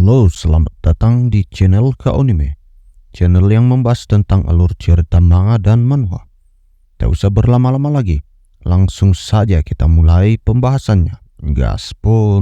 Halo, selamat datang di channel Kaonime, channel yang membahas tentang alur cerita manga dan manhwa. Tak usah berlama-lama lagi, langsung saja kita mulai pembahasannya. Gaspol.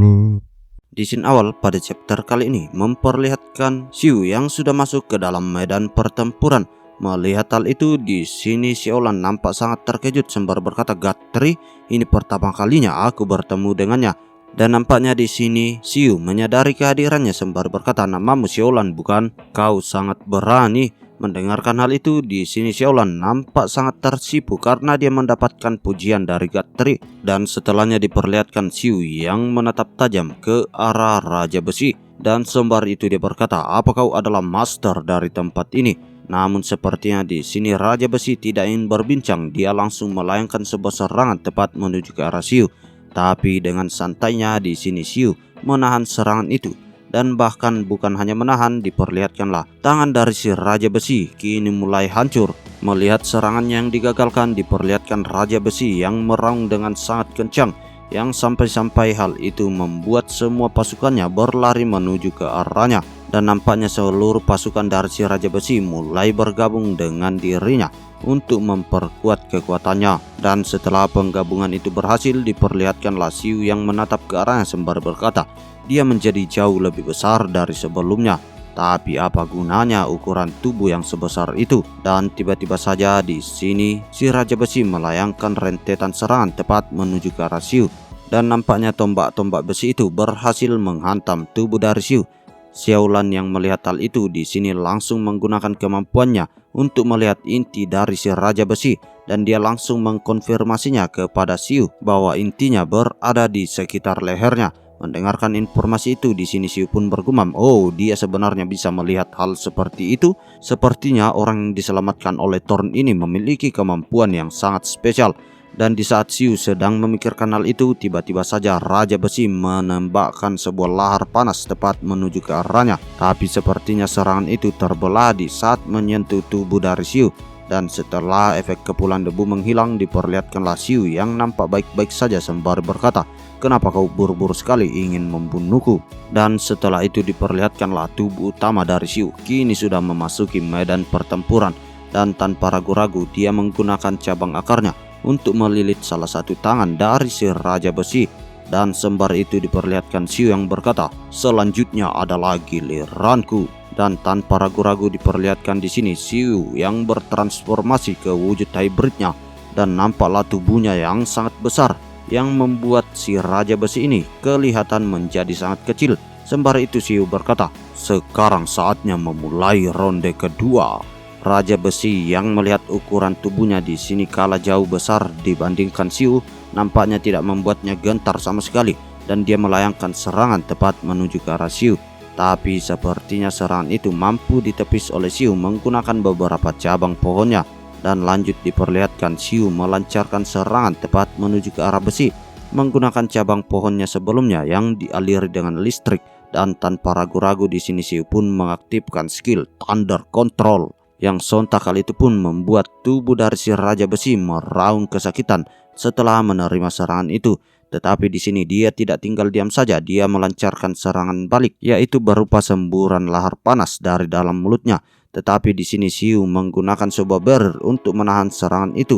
Di scene awal pada chapter kali ini memperlihatkan Xiu yang sudah masuk ke dalam medan pertempuran. Melihat hal itu, di sini Xiaolan nampak sangat terkejut sembari berkata, "Gatri, ini pertama kalinya aku bertemu dengannya." Dan nampaknya di sini Xiu menyadari kehadirannya sembari berkata, "Namamu Xiaolan bukan? Kau sangat berani." Mendengarkan hal itu, di sini Xiaolan nampak sangat tersipu karena dia mendapatkan pujian dari Gatri. Dan setelahnya diperlihatkan Xiu yang menatap tajam ke arah Raja Besi. Dan sembari itu dia berkata, "Apa kau adalah master dari tempat ini?" Namun sepertinya di sini Raja Besi tidak ingin berbincang. Dia langsung melayangkan sebuah serangan tepat menuju ke arah Xiu. Tapi dengan santainya di sini Xiu menahan serangan itu. Dan bahkan bukan hanya menahan, diperlihatkanlah tangan dari si Raja Besi kini mulai hancur. Melihat serangan yang digagalkan, diperlihatkan Raja Besi yang meraung dengan sangat kencang, yang sampai-sampai hal itu membuat semua pasukannya berlari menuju ke arahnya. Dan nampaknya seluruh pasukan dari si Raja Besi mulai bergabung dengan dirinya untuk memperkuat kekuatannya. Dan setelah penggabungan itu berhasil, diperlihatkanlah Xiu yang menatap ke arahnya sembari berkata, dia menjadi jauh lebih besar dari sebelumnya. Tapi apa gunanya ukuran tubuh yang sebesar itu? Dan tiba-tiba saja di sini si Raja Besi melayangkan rentetan serangan tepat menuju ke arah Xiu. Dan nampaknya tombak-tombak besi itu berhasil menghantam tubuh dari Xiu. Xiaolan yang melihat hal itu di sini langsung menggunakan kemampuannya untuk melihat inti dari si Raja Besi, dan dia langsung mengkonfirmasinya kepada Xiu bahwa intinya berada di sekitar lehernya. Mendengarkan informasi itu, di sini Xiu pun bergumam, "Oh, dia sebenarnya bisa melihat hal seperti itu. Sepertinya orang yang diselamatkan oleh Thorn ini memiliki kemampuan yang sangat spesial." Dan di saat Xiu sedang memikirkan hal itu, tiba-tiba saja Raja Besi menembakkan sebuah lahar panas tepat menuju ke arahnya. Tapi sepertinya serangan itu terbelah di saat menyentuh tubuh dari Xiu. Dan setelah efek kepulan debu menghilang, diperlihatkanlah Xiu yang nampak baik-baik saja sembari berkata, "Kenapa kau buru-buru sekali ingin membunuhku?" Dan setelah itu diperlihatkanlah tubuh utama dari Xiu kini sudah memasuki medan pertempuran. Dan tanpa ragu-ragu dia menggunakan cabang akarnya untuk melilit salah satu tangan dari si Raja Besi. Dan sembari itu diperlihatkan Xiu yang berkata, "Selanjutnya adalah giliranku." Dan tanpa ragu-ragu diperlihatkan di sini Xiu yang bertransformasi ke wujud hybridnya, dan nampaklah tubuhnya yang sangat besar yang membuat si Raja Besi ini kelihatan menjadi sangat kecil. Sembari itu Xiu berkata, "Sekarang saatnya memulai ronde kedua." Raja Besi yang melihat ukuran tubuhnya di sini kalah jauh besar dibandingkan Xiu, nampaknya tidak membuatnya gentar sama sekali, dan dia melayangkan serangan tepat menuju ke arah Xiu. Tapi sepertinya serangan itu mampu ditepis oleh Xiu menggunakan beberapa cabang pohonnya. Dan lanjut diperlihatkan Xiu melancarkan serangan tepat menuju ke arah besi menggunakan cabang pohonnya sebelumnya yang dialiri dengan listrik. Dan tanpa ragu-ragu di sini Xiu pun mengaktifkan skill Thunder Control, yang sontak kali itu pun membuat tubuh dari si Raja Besi meraung kesakitan setelah menerima serangan itu. Tetapi di sini dia tidak tinggal diam saja, dia melancarkan serangan balik, yaitu berupa semburan lahar panas dari dalam mulutnya. Tetapi di sini Xiu menggunakan sebuah barrier untuk menahan serangan itu,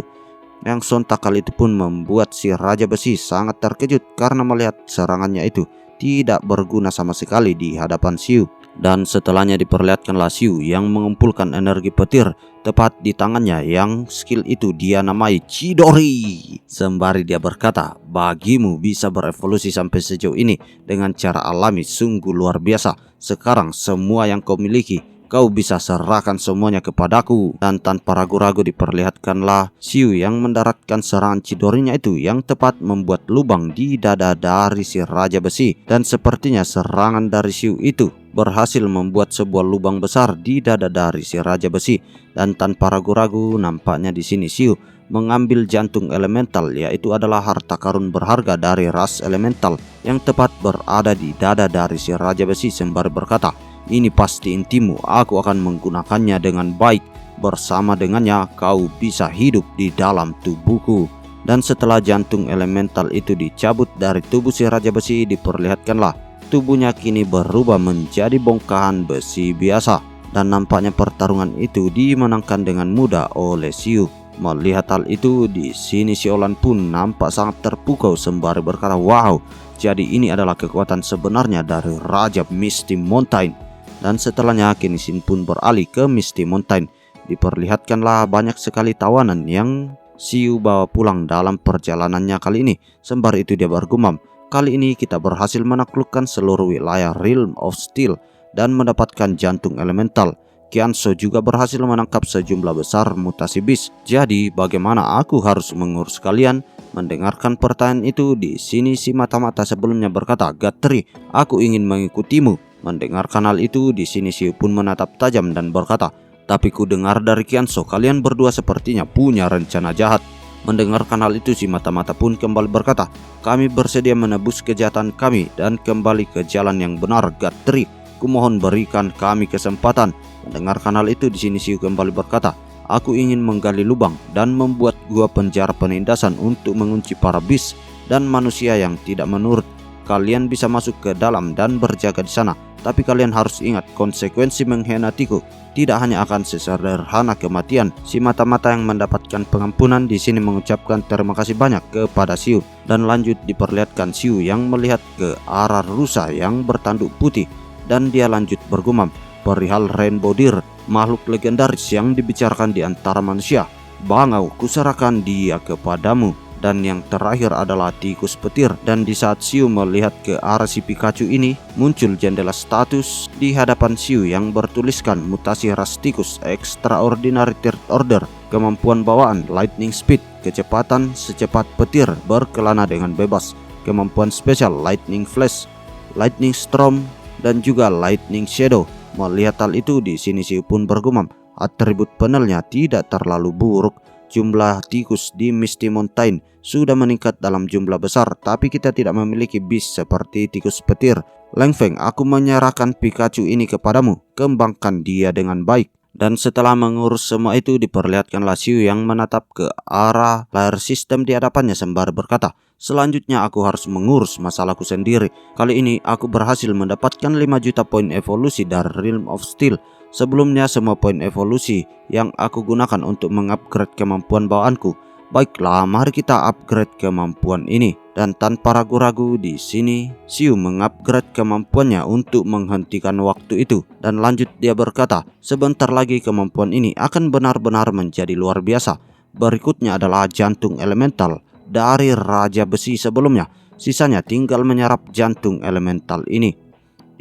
yang sontak kali itu pun membuat si Raja Besi sangat terkejut karena melihat serangannya itu tidak berguna sama sekali di hadapan Xiu. Dan setelahnya diperlihatkanlah Xiu yang mengumpulkan energi petir tepat di tangannya, yang skill itu dia namai Chidori. Sembari dia berkata, "Bagimu bisa berevolusi sampai sejauh ini dengan cara alami sungguh luar biasa. Sekarang semua yang kau miliki, kau bisa serahkan semuanya kepadaku." Dan tanpa ragu-ragu diperlihatkanlah Xiu yang mendaratkan serangan Chidorinya itu, yang tepat membuat lubang di dada dari si Raja Besi. Dan sepertinya serangan dari Xiu itu berhasil membuat sebuah lubang besar di dada dari si Raja Besi. Dan tanpa ragu-ragu nampaknya di sini Xiu mengambil jantung elemental, yaitu adalah harta karun berharga dari ras elemental yang tepat berada di dada dari si Raja Besi sembari berkata, "Ini pasti intimu, aku akan menggunakannya dengan baik. Bersama dengannya kau bisa hidup di dalam tubuhku." Dan setelah jantung elemental itu dicabut dari tubuh si Raja Besi, diperlihatkanlah tubuhnya kini berubah menjadi bongkahan besi biasa. Dan nampaknya pertarungan itu dimenangkan dengan mudah oleh Xiu. Melihat hal itu, di sini Xiaolan pun nampak sangat terpukau sembari berkata, "Wow, jadi ini adalah kekuatan sebenarnya dari Raja Misty Mountain." Dan setelahnya kini Xin pun beralih ke Misty Mountain. Diperlihatkanlah banyak sekali tawanan yang Xiu bawa pulang dalam perjalanannya kali ini. Sembari itu dia bergumam, "Kali ini kita berhasil menaklukkan seluruh wilayah Realm of Steel dan mendapatkan jantung elemental. Qianzhou juga berhasil menangkap sejumlah besar mutasi beast. Jadi bagaimana aku harus mengurus kalian?" Mendengarkan pertanyaan itu, di sini si mata-mata sebelumnya berkata, "Gathri, aku ingin mengikutimu." Mendengarkan hal itu, di sini Xiu pun menatap tajam dan berkata, "Tapi ku dengar dari Qianzhou kalian berdua sepertinya punya rencana jahat." Mendengarkan hal itu, si mata-mata pun kembali berkata, "Kami bersedia menebus kejahatan kami dan kembali ke jalan yang benar, Gathri. Kumohon berikan kami kesempatan." Mendengarkan hal itu, di sini Xiu kembali berkata, "Aku ingin menggali lubang dan membuat gua penjara penindasan untuk mengunci para beast dan manusia yang tidak menurut. Kalian bisa masuk ke dalam dan berjaga di sana, tapi kalian harus ingat konsekuensi mengkhianatiku tidak hanya akan sesederhana kematian." Si mata-mata yang mendapatkan pengampunan di sini mengucapkan terima kasih banyak kepada Xiu, dan lanjut diperlihatkan Xiu yang melihat ke arah rusa yang bertanduk putih. Dan dia lanjut bergumam perihal Rainbow Deer, makhluk legendaris yang dibicarakan di antara manusia. "Bangau, kuserahkan dia kepadamu." Dan yang terakhir adalah tikus petir. Dan di saat Xiu melihat ke arah si Pikachu ini, muncul jendela status di hadapan Xiu yang bertuliskan mutasi ras tikus Extraordinary Third Order, kemampuan bawaan Lightning Speed, kecepatan secepat petir berkelana dengan bebas, kemampuan spesial Lightning Flash, Lightning Storm, dan juga Lightning Shadow. Melihat hal itu, di sini Xiu pun bergumam, atribut panelnya tidak terlalu buruk. Jumlah tikus di Misty Mountain sudah meningkat dalam jumlah besar, tapi kita tidak memiliki beast seperti tikus petir. Leng Feng, aku menyerahkan Pikachu ini kepadamu, kembangkan dia dengan baik. Dan setelah mengurus semua itu, diperlihatkanlah Xiu yang menatap ke arah layar sistem di hadapannya sembari berkata, "Selanjutnya aku harus mengurus masalahku sendiri. Kali ini aku berhasil mendapatkan 5 juta poin evolusi dari Realm of Steel. Sebelumnya semua poin evolusi yang aku gunakan untuk mengupgrade kemampuan bawaanku. Baiklah, mari kita upgrade kemampuan ini." Dan tanpa ragu-ragu, di sini Xiu mengupgrade kemampuannya untuk menghentikan waktu itu. Dan lanjut dia berkata, "Sebentar lagi kemampuan ini akan benar-benar menjadi luar biasa. Berikutnya adalah jantung elemental dari Raja Besi sebelumnya. Sisanya tinggal menyerap jantung elemental ini.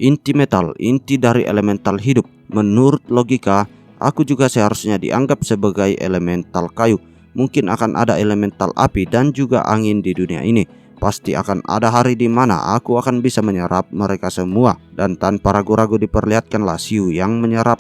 Inti metal, inti dari elemental hidup. Menurut logika, aku juga seharusnya dianggap sebagai elemental kayu. Mungkin akan ada elemental api dan juga angin di dunia ini. Pasti akan ada hari di mana aku akan bisa menyerap mereka semua." Dan tanpa ragu-ragu diperlihatkanlah Xiu yang menyerap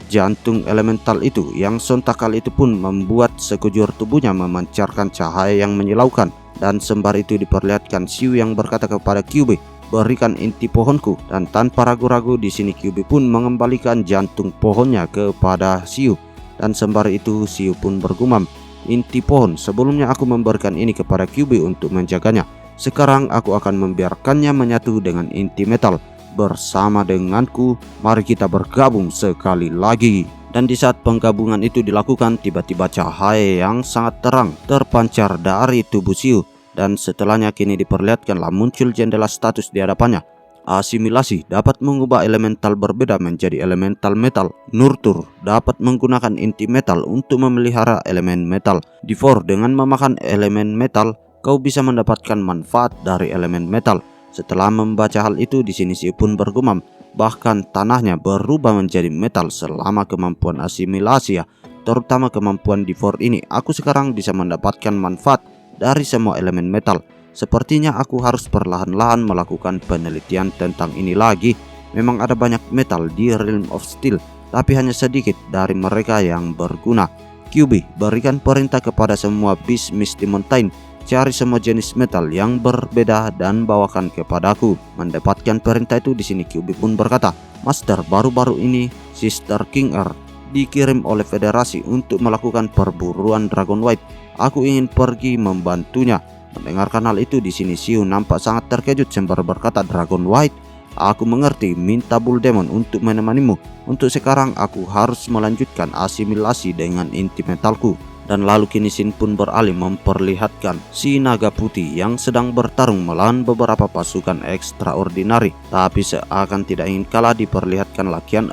jantung elemental itu, yang sontak kali itu pun membuat sekujur tubuhnya memancarkan cahaya yang menyilaukan. Dan sembari itu diperlihatkan Xiu yang berkata kepada Kyuubi, "Berikan inti pohonku." Dan tanpa ragu-ragu di sini Kyuubi pun mengembalikan jantung pohonnya kepada Xiu. Dan sembari itu Xiu pun bergumam, "Inti pohon, sebelumnya aku memberikan ini kepada Kyuubi untuk menjaganya. Sekarang aku akan membiarkannya menyatu dengan inti metal. Bersama denganku, mari kita bergabung sekali lagi." Dan di saat penggabungan itu dilakukan, tiba-tiba cahaya yang sangat terang terpancar dari tubuh Xiu. Dan setelahnya kini diperlihatkanlah muncul jendela status di hadapannya. Asimilasi dapat mengubah elemental berbeda menjadi elemental metal. Nurtur dapat menggunakan inti metal untuk memelihara elemen metal. Devour, dengan memakan elemen metal, kau bisa mendapatkan manfaat dari elemen metal. Setelah membaca hal itu, di sini Xiu pun bergumam, bahkan tanahnya berubah menjadi metal selama kemampuan asimilasi, terutama kemampuan Devour ini. Aku sekarang bisa mendapatkan manfaat dari semua elemen metal. Sepertinya aku harus perlahan-lahan melakukan penelitian tentang ini lagi. Memang ada banyak metal di Realm of Steel, tapi hanya sedikit dari mereka yang berguna. Kyuubi, berikan perintah kepada semua beast Misty Mountain, cari semua jenis metal yang berbeda dan bawakan kepadaku. Mendapatkan perintah itu, di sini Kyuubi pun berkata, "Master, baru-baru ini Sister King Earth dikirim oleh Federasi untuk melakukan perburuan Dragon White. Aku ingin pergi membantunya." Mendengarkan hal itu, di sini Xiu nampak sangat terkejut sembari berkata, "Dragon White? Aku mengerti, minta Bull Demon untuk menemanimu. Untuk sekarang aku harus melanjutkan asimilasi dengan inti mentalku. Dan lalu kini Shin pun beralih memperlihatkan si naga putih yang sedang bertarung melawan beberapa pasukan ekstraordinari. Tapi seakan tidak ingin kalah diperlihatkanlah Kian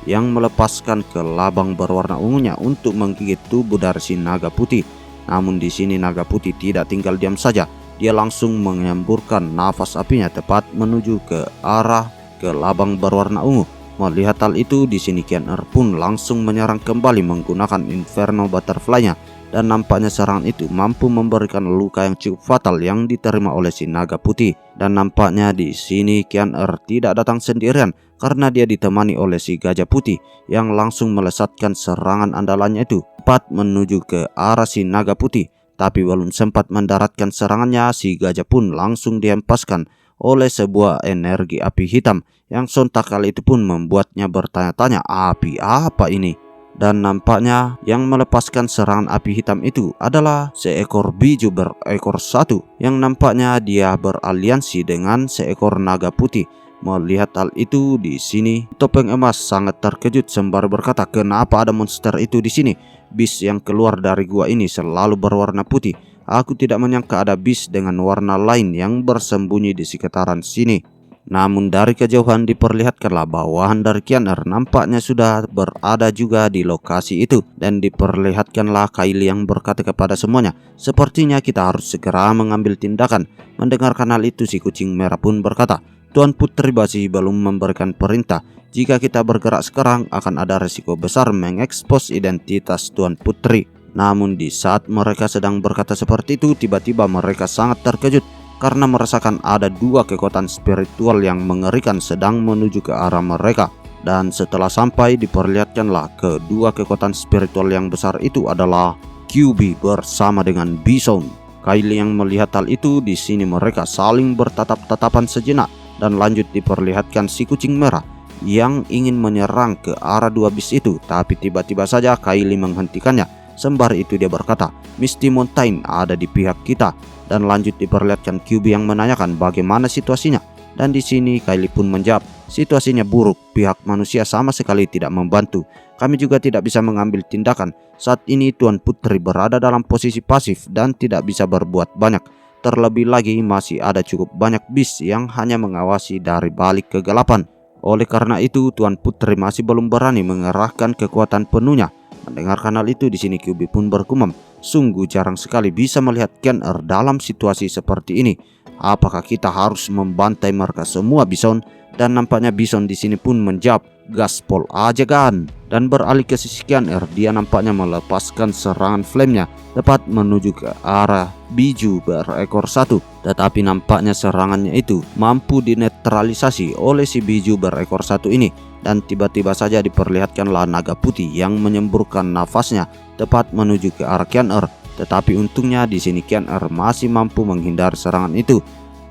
yang melepaskan kelabang berwarna ungunya untuk menggigit tubuh dari si naga putih. Namun di sini naga putih tidak tinggal diam saja. Dia langsung menyemburkan nafas apinya tepat menuju ke arah kelabang berwarna ungu. Melihat hal itu, di sini Kian pun langsung menyerang kembali menggunakan Inferno Butterfly-nya, dan nampaknya serangan itu mampu memberikan luka yang cukup fatal yang diterima oleh si naga putih. Dan nampaknya di sini Kian tidak datang sendirian karena dia ditemani oleh si gajah putih yang langsung melesatkan serangan andalannya itu tepat menuju ke arah si naga putih. Tapi belum sempat mendaratkan serangannya, si gajah pun langsung dihempaskan oleh sebuah energi api hitam yang sontak kali itu pun membuatnya bertanya-tanya, api apa ini? Dan nampaknya yang melepaskan serangan api hitam itu adalah seekor biju berekor satu yang nampaknya dia beraliansi dengan seekor naga putih. Melihat hal itu, di sini Topeng Emas sangat terkejut sembari berkata, kenapa ada monster itu di sini? Bis yang keluar dari gua ini selalu berwarna putih. Aku tidak menyangka ada bis dengan warna lain yang bersembunyi di sekitaran sini. Namun dari kejauhan diperlihatkanlah bawahan dari Kian nampaknya sudah berada juga di lokasi itu. Dan diperlihatkanlah Kylie yang berkata kepada semuanya, sepertinya kita harus segera mengambil tindakan. Mendengarkan hal itu, si kucing merah pun berkata, Tuan Putri masih belum memberikan perintah. Jika kita bergerak sekarang akan ada resiko besar mengekspos identitas Tuan Putri. Namun di saat mereka sedang berkata seperti itu, tiba-tiba mereka sangat terkejut karena merasakan ada dua kekuatan spiritual yang mengerikan sedang menuju ke arah mereka. Dan setelah sampai, diperlihatkanlah kedua kekuatan spiritual yang besar itu adalah QB bersama dengan Bison. Kylie yang melihat hal itu, di sini mereka saling bertatap-tatapan sejenak dan lanjut diperlihatkan si kucing merah yang ingin menyerang ke arah dua bis itu. Tapi tiba-tiba saja Kylie menghentikannya. Sembari itu dia berkata, Misty Mountain ada di pihak kita. Dan lanjut diperlihatkan QB yang menanyakan bagaimana situasinya. Dan di sini Kylie pun menjawab, situasinya buruk, pihak manusia sama sekali tidak membantu. Kami juga tidak bisa mengambil tindakan. Saat ini Tuan Putri berada dalam posisi pasif dan tidak bisa berbuat banyak. Terlebih lagi masih ada cukup banyak bis yang hanya mengawasi dari balik kegelapan. Oleh karena itu Tuan Putri masih belum berani mengerahkan kekuatan penuhnya. Mendengarkan hal itu, di sini QB pun bergumam, sungguh jarang sekali bisa melihat Kian dalam situasi seperti ini. Apakah kita harus membantai mereka semua, Bison? Dan nampaknya Bison di sini pun menjawab, gaspol aja kan. Dan beralih ke sisi Kian dia nampaknya melepaskan serangan flame-nya tepat menuju ke arah biju berekor satu. Tetapi nampaknya serangannya itu mampu dinetralisasi oleh si biju berekor satu ini. Dan tiba-tiba saja diperlihatkanlah naga putih yang menyemburkan nafasnya tepat menuju ke arah Kian. Tetapi untungnya di sini Kian masih mampu menghindari serangan itu.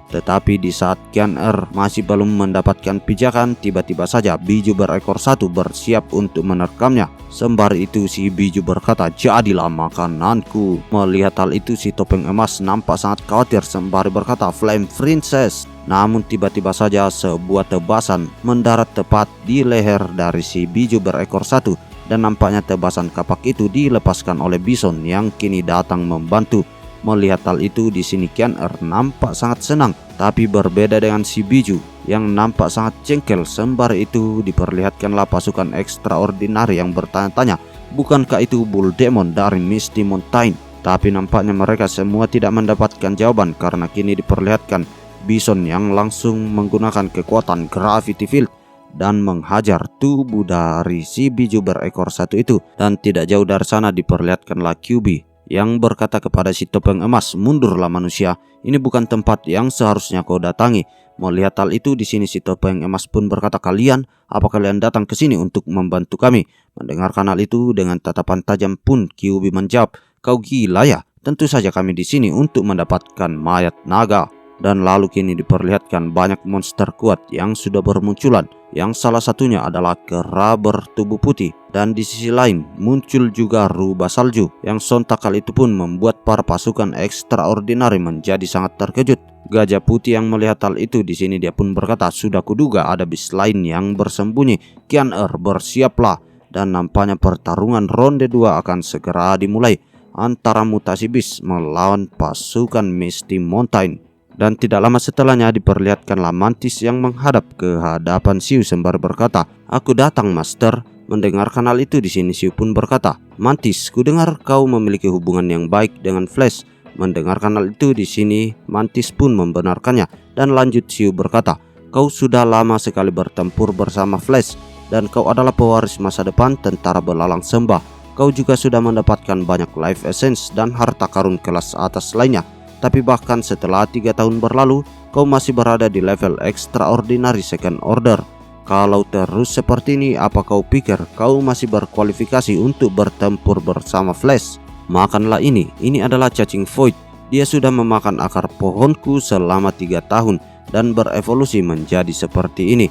Tetapi di saat Kian masih belum mendapatkan pijakan, tiba-tiba saja biju berekor satu bersiap untuk menerkamnya. Sembari itu si biju berkata, jadilah makananku. Melihat hal itu, si Topeng Emas nampak sangat khawatir sembari berkata, Flame Princess. Namun tiba-tiba saja sebuah tebasan mendarat tepat di leher dari si biju berekor satu. Dan nampaknya tebasan kapak itu dilepaskan oleh Bison yang kini datang membantu. Melihat hal itu, di sini Kian nampak sangat senang. Tapi berbeda dengan si biju yang nampak sangat jengkel. Sembari itu diperlihatkanlah pasukan ekstraordinari yang bertanya-tanya, bukankah itu Bull Demon dari Misty Mountain? Tapi nampaknya mereka semua tidak mendapatkan jawaban karena kini diperlihatkan Bison yang langsung menggunakan kekuatan Gravity Field dan menghajar tubuh dari si biju berekor satu itu. Dan tidak jauh dari sana diperlihatkanlah QB yang berkata kepada si Topeng Emas, mundurlah manusia, ini bukan tempat yang seharusnya kau datangi. Melihat hal itu, di sini si Topeng Emas pun berkata, apa kalian datang ke sini untuk membantu kami? Mendengarkan hal itu, dengan tatapan tajam pun QB menjawab, kau gila ya? Tentu saja kami di sini untuk mendapatkan mayat naga. Dan lalu kini diperlihatkan banyak monster kuat yang sudah bermunculan, yang salah satunya adalah kera bertubuh putih. Dan di sisi lain muncul juga rubah salju, yang sontak kali itu pun membuat para pasukan extraordinary menjadi sangat terkejut. Gajah putih yang melihat hal itu di sini dia pun berkata, sudah kuduga ada beast lain yang bersembunyi. Kian bersiaplah, dan nampaknya pertarungan ronde 2 akan segera dimulai antara mutasi beast melawan pasukan Misty Mountain. Dan tidak lama setelahnya diperlihatkanlah Mantis yang menghadap ke hadapan Xiu sembari berkata, aku datang master. Mendengarkan hal itu di sini Xiu pun berkata, Mantis, ku dengar kau memiliki hubungan yang baik dengan Flash. Mendengarkan hal itu di sini Mantis pun membenarkannya, dan lanjut Xiu berkata, kau sudah lama sekali bertempur bersama Flash, dan kau adalah pewaris masa depan tentara belalang sembah. Kau juga sudah mendapatkan banyak life essence dan harta karun kelas atas lainnya. Tapi bahkan setelah 3 tahun berlalu, kau masih berada di level extraordinary second order. Kalau terus seperti ini, apa kau pikir kau masih berkualifikasi untuk bertempur bersama Flash? Makanlah ini adalah cacing void. Dia sudah memakan akar pohonku selama 3 tahun dan berevolusi menjadi seperti ini.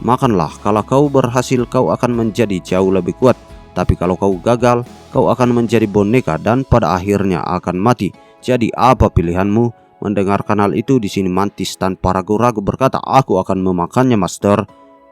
Makanlah, kalau kau berhasil kau akan menjadi jauh lebih kuat. Tapi kalau kau gagal, kau akan menjadi boneka dan pada akhirnya akan mati. Jadi apa pilihanmu? Mendengarkan hal itu di sini Mantis tanpa ragu-ragu berkata, aku akan memakannya master.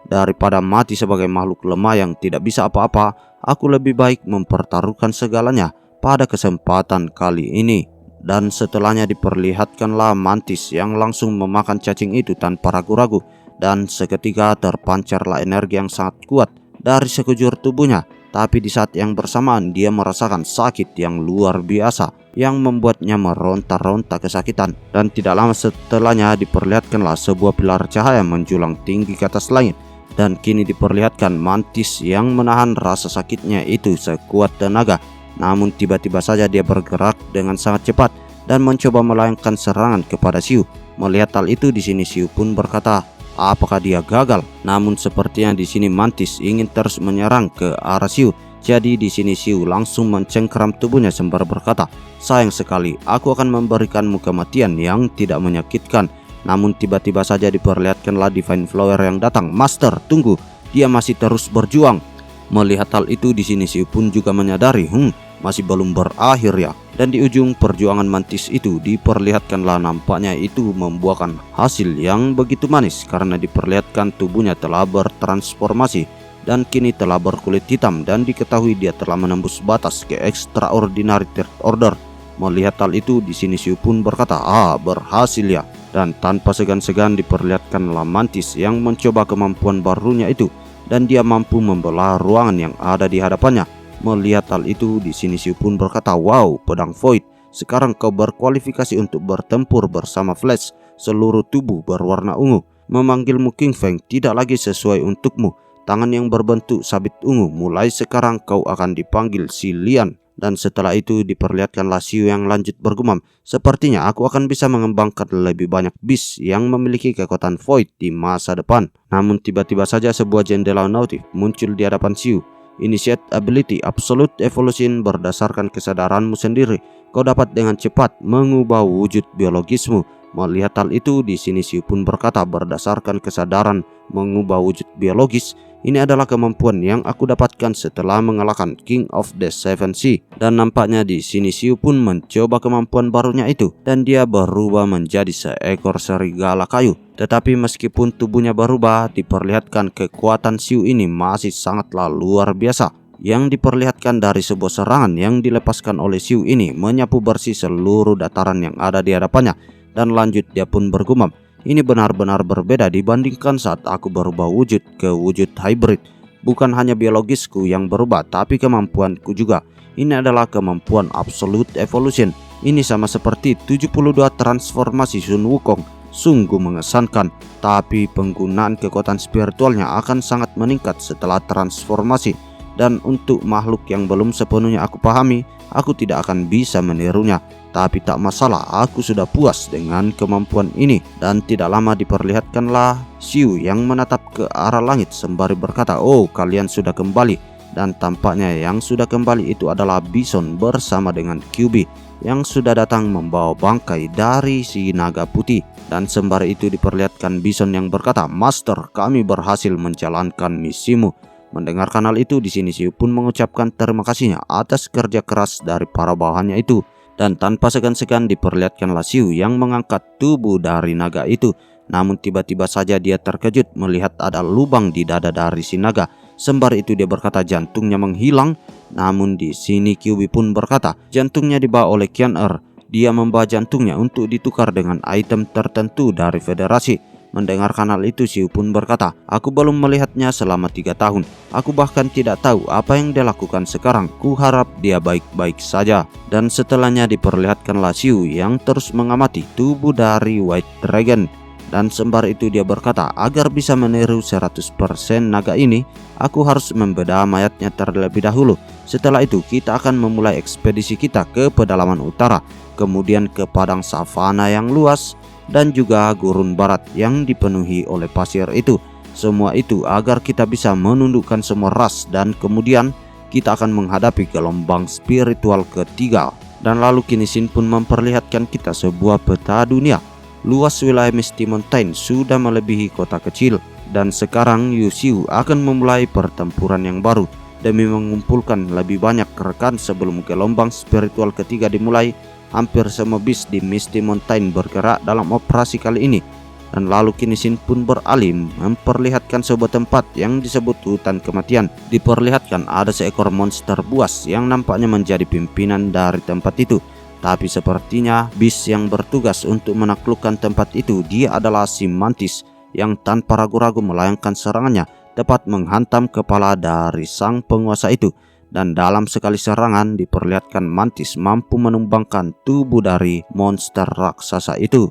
Daripada mati sebagai makhluk lemah yang tidak bisa apa-apa, aku lebih baik mempertaruhkan segalanya pada kesempatan kali ini. Dan setelahnya diperlihatkanlah Mantis yang langsung memakan cacing itu tanpa ragu-ragu. Dan seketika terpancarlah energi yang sangat kuat dari sekujur tubuhnya. Tapi di saat yang bersamaan dia merasakan sakit yang luar biasa yang membuatnya meronta-ronta kesakitan. Dan tidak lama setelahnya diperlihatkanlah sebuah pilar cahaya menjulang tinggi ke atas langit. Dan kini diperlihatkan Mantis yang menahan rasa sakitnya itu sekuat tenaga. Namun tiba-tiba saja dia bergerak dengan sangat cepat dan mencoba melayangkan serangan kepada Xiu. Melihat hal itu di sini Xiu pun berkata, apakah dia gagal? Namun sepertinya di sini Mantis ingin terus menyerang ke arah Xiu. Jadi di sini Xiu langsung mencengkeram tubuhnya sembari berkata, sayang sekali, aku akan memberikanmu kematian yang tidak menyakitkan. Namun tiba-tiba saja diperlihatkanlah Divine Flower yang datang. Master, tunggu, dia masih terus berjuang. Melihat hal itu di sini Xiu pun juga menyadari, masih belum berakhir ya. Dan di ujung perjuangan Mantis itu diperlihatkanlah nampaknya itu membuahkan hasil yang begitu manis, karena diperlihatkan tubuhnya telah bertransformasi dan kini telah berkulit hitam, dan diketahui dia telah menembus batas ke extraordinary third order. Melihat hal itu di sini Xiu pun berkata, berhasil ya. Dan tanpa segan-segan diperlihatkanlah Mantis yang mencoba kemampuan barunya itu, dan dia mampu membelah ruangan yang ada di hadapannya. Melihat hal itu di sini Xiu pun berkata, wow, pedang void, sekarang kau berkualifikasi untuk bertempur bersama Flash. Seluruh tubuh berwarna ungu. Memanggilmu King Feng tidak lagi sesuai untukmu. Tangan yang berbentuk sabit ungu, mulai sekarang kau akan dipanggil Si Lian. Dan setelah itu diperlihatkanlah Xiu yang lanjut bergumam, sepertinya aku akan bisa mengembangkan lebih banyak beast yang memiliki kekuatan void di masa depan. Namun tiba-tiba saja sebuah jendela notif muncul di hadapan Xiu. Initiate ability absolute evolution berdasarkan kesadaranmu sendiri. Kau dapat dengan cepat mengubah wujud biologismu. Melihat hal itu di sini Xiu pun berkata, berdasarkan kesadaran mengubah wujud biologis, ini adalah kemampuan yang aku dapatkan setelah mengalahkan King of the Seven Sea. Dan nampaknya di sini Xiu pun mencoba kemampuan barunya itu, dan dia berubah menjadi seekor serigala kayu. Tetapi meskipun tubuhnya berubah, diperlihatkan kekuatan Xiu ini masih sangatlah luar biasa. Yang diperlihatkan dari sebuah serangan yang dilepaskan oleh Xiu ini menyapu bersih seluruh dataran yang ada di hadapannya. Dan lanjut dia pun bergumam, ini benar-benar berbeda dibandingkan saat aku berubah wujud ke wujud hybrid. Bukan hanya biologisku yang berubah, tapi kemampuanku juga. Ini adalah kemampuan absolute evolution. Ini sama seperti 72 transformasi Sun Wukong. Sungguh mengesankan, tapi penggunaan kekuatan spiritualnya akan sangat meningkat setelah transformasi. Dan untuk makhluk yang belum sepenuhnya aku pahami, aku tidak akan bisa menirunya. Tapi tak masalah, aku sudah puas dengan kemampuan ini. Dan tidak lama diperlihatkanlah Xiu yang menatap ke arah langit sembari berkata, oh, kalian sudah kembali. Dan tampaknya yang sudah kembali itu adalah Bison bersama dengan QB yang sudah datang membawa bangkai dari si naga putih. Dan sembari itu diperlihatkan Bison yang berkata, "Master, kami berhasil menjalankan misimu." Mendengarkan hal itu, di sini Siu pun mengucapkan terima kasihnya atas kerja keras dari para bawahannya itu. Dan tanpa segan-segan diperlihatkanlah Siu yang mengangkat tubuh dari naga itu. Namun tiba-tiba saja dia terkejut melihat ada lubang di dada dari si naga. Sembari itu dia berkata jantungnya menghilang. Namun di sini QB pun berkata jantungnya dibawa oleh Kian Er. Dia membawa jantungnya untuk ditukar dengan item tertentu dari federasi. Mendengarkan hal itu, Siu pun berkata, "Aku belum melihatnya selama 3 tahun. Aku bahkan tidak tahu apa yang dia lakukan sekarang. Ku harap dia baik-baik saja." Dan setelahnya diperlihatkanlah Siu yang terus mengamati tubuh dari White Dragon. Dan sembari itu dia berkata, "Agar bisa meniru 100% naga ini, aku harus membedah mayatnya terlebih dahulu. Setelah itu kita akan memulai ekspedisi kita ke pedalaman utara, kemudian ke padang savana yang luas, dan juga gurun barat yang dipenuhi oleh pasir itu. Semua itu agar kita bisa menundukkan semua ras dan kemudian kita akan menghadapi gelombang spiritual ketiga." Dan lalu kini Shin pun memperlihatkan kita sebuah peta dunia. Luas wilayah Misty Mountain sudah melebihi kota kecil. Dan sekarang Yu Xiu akan memulai pertempuran yang baru demi mengumpulkan lebih banyak rekan sebelum gelombang spiritual ketiga dimulai. Hampir semua bis di Misty Mountain bergerak dalam operasi kali ini. Dan lalu kini Shin pun beralih memperlihatkan sebuah tempat yang disebut hutan kematian. Diperlihatkan ada seekor monster buas yang nampaknya menjadi pimpinan dari tempat itu. Tapi sepertinya bis yang bertugas untuk menaklukkan tempat itu dia adalah si Mantis yang tanpa ragu-ragu melayangkan serangannya tepat menghantam kepala dari sang penguasa itu. Dan dalam sekali serangan diperlihatkan Mantis mampu menumbangkan tubuh dari monster raksasa itu.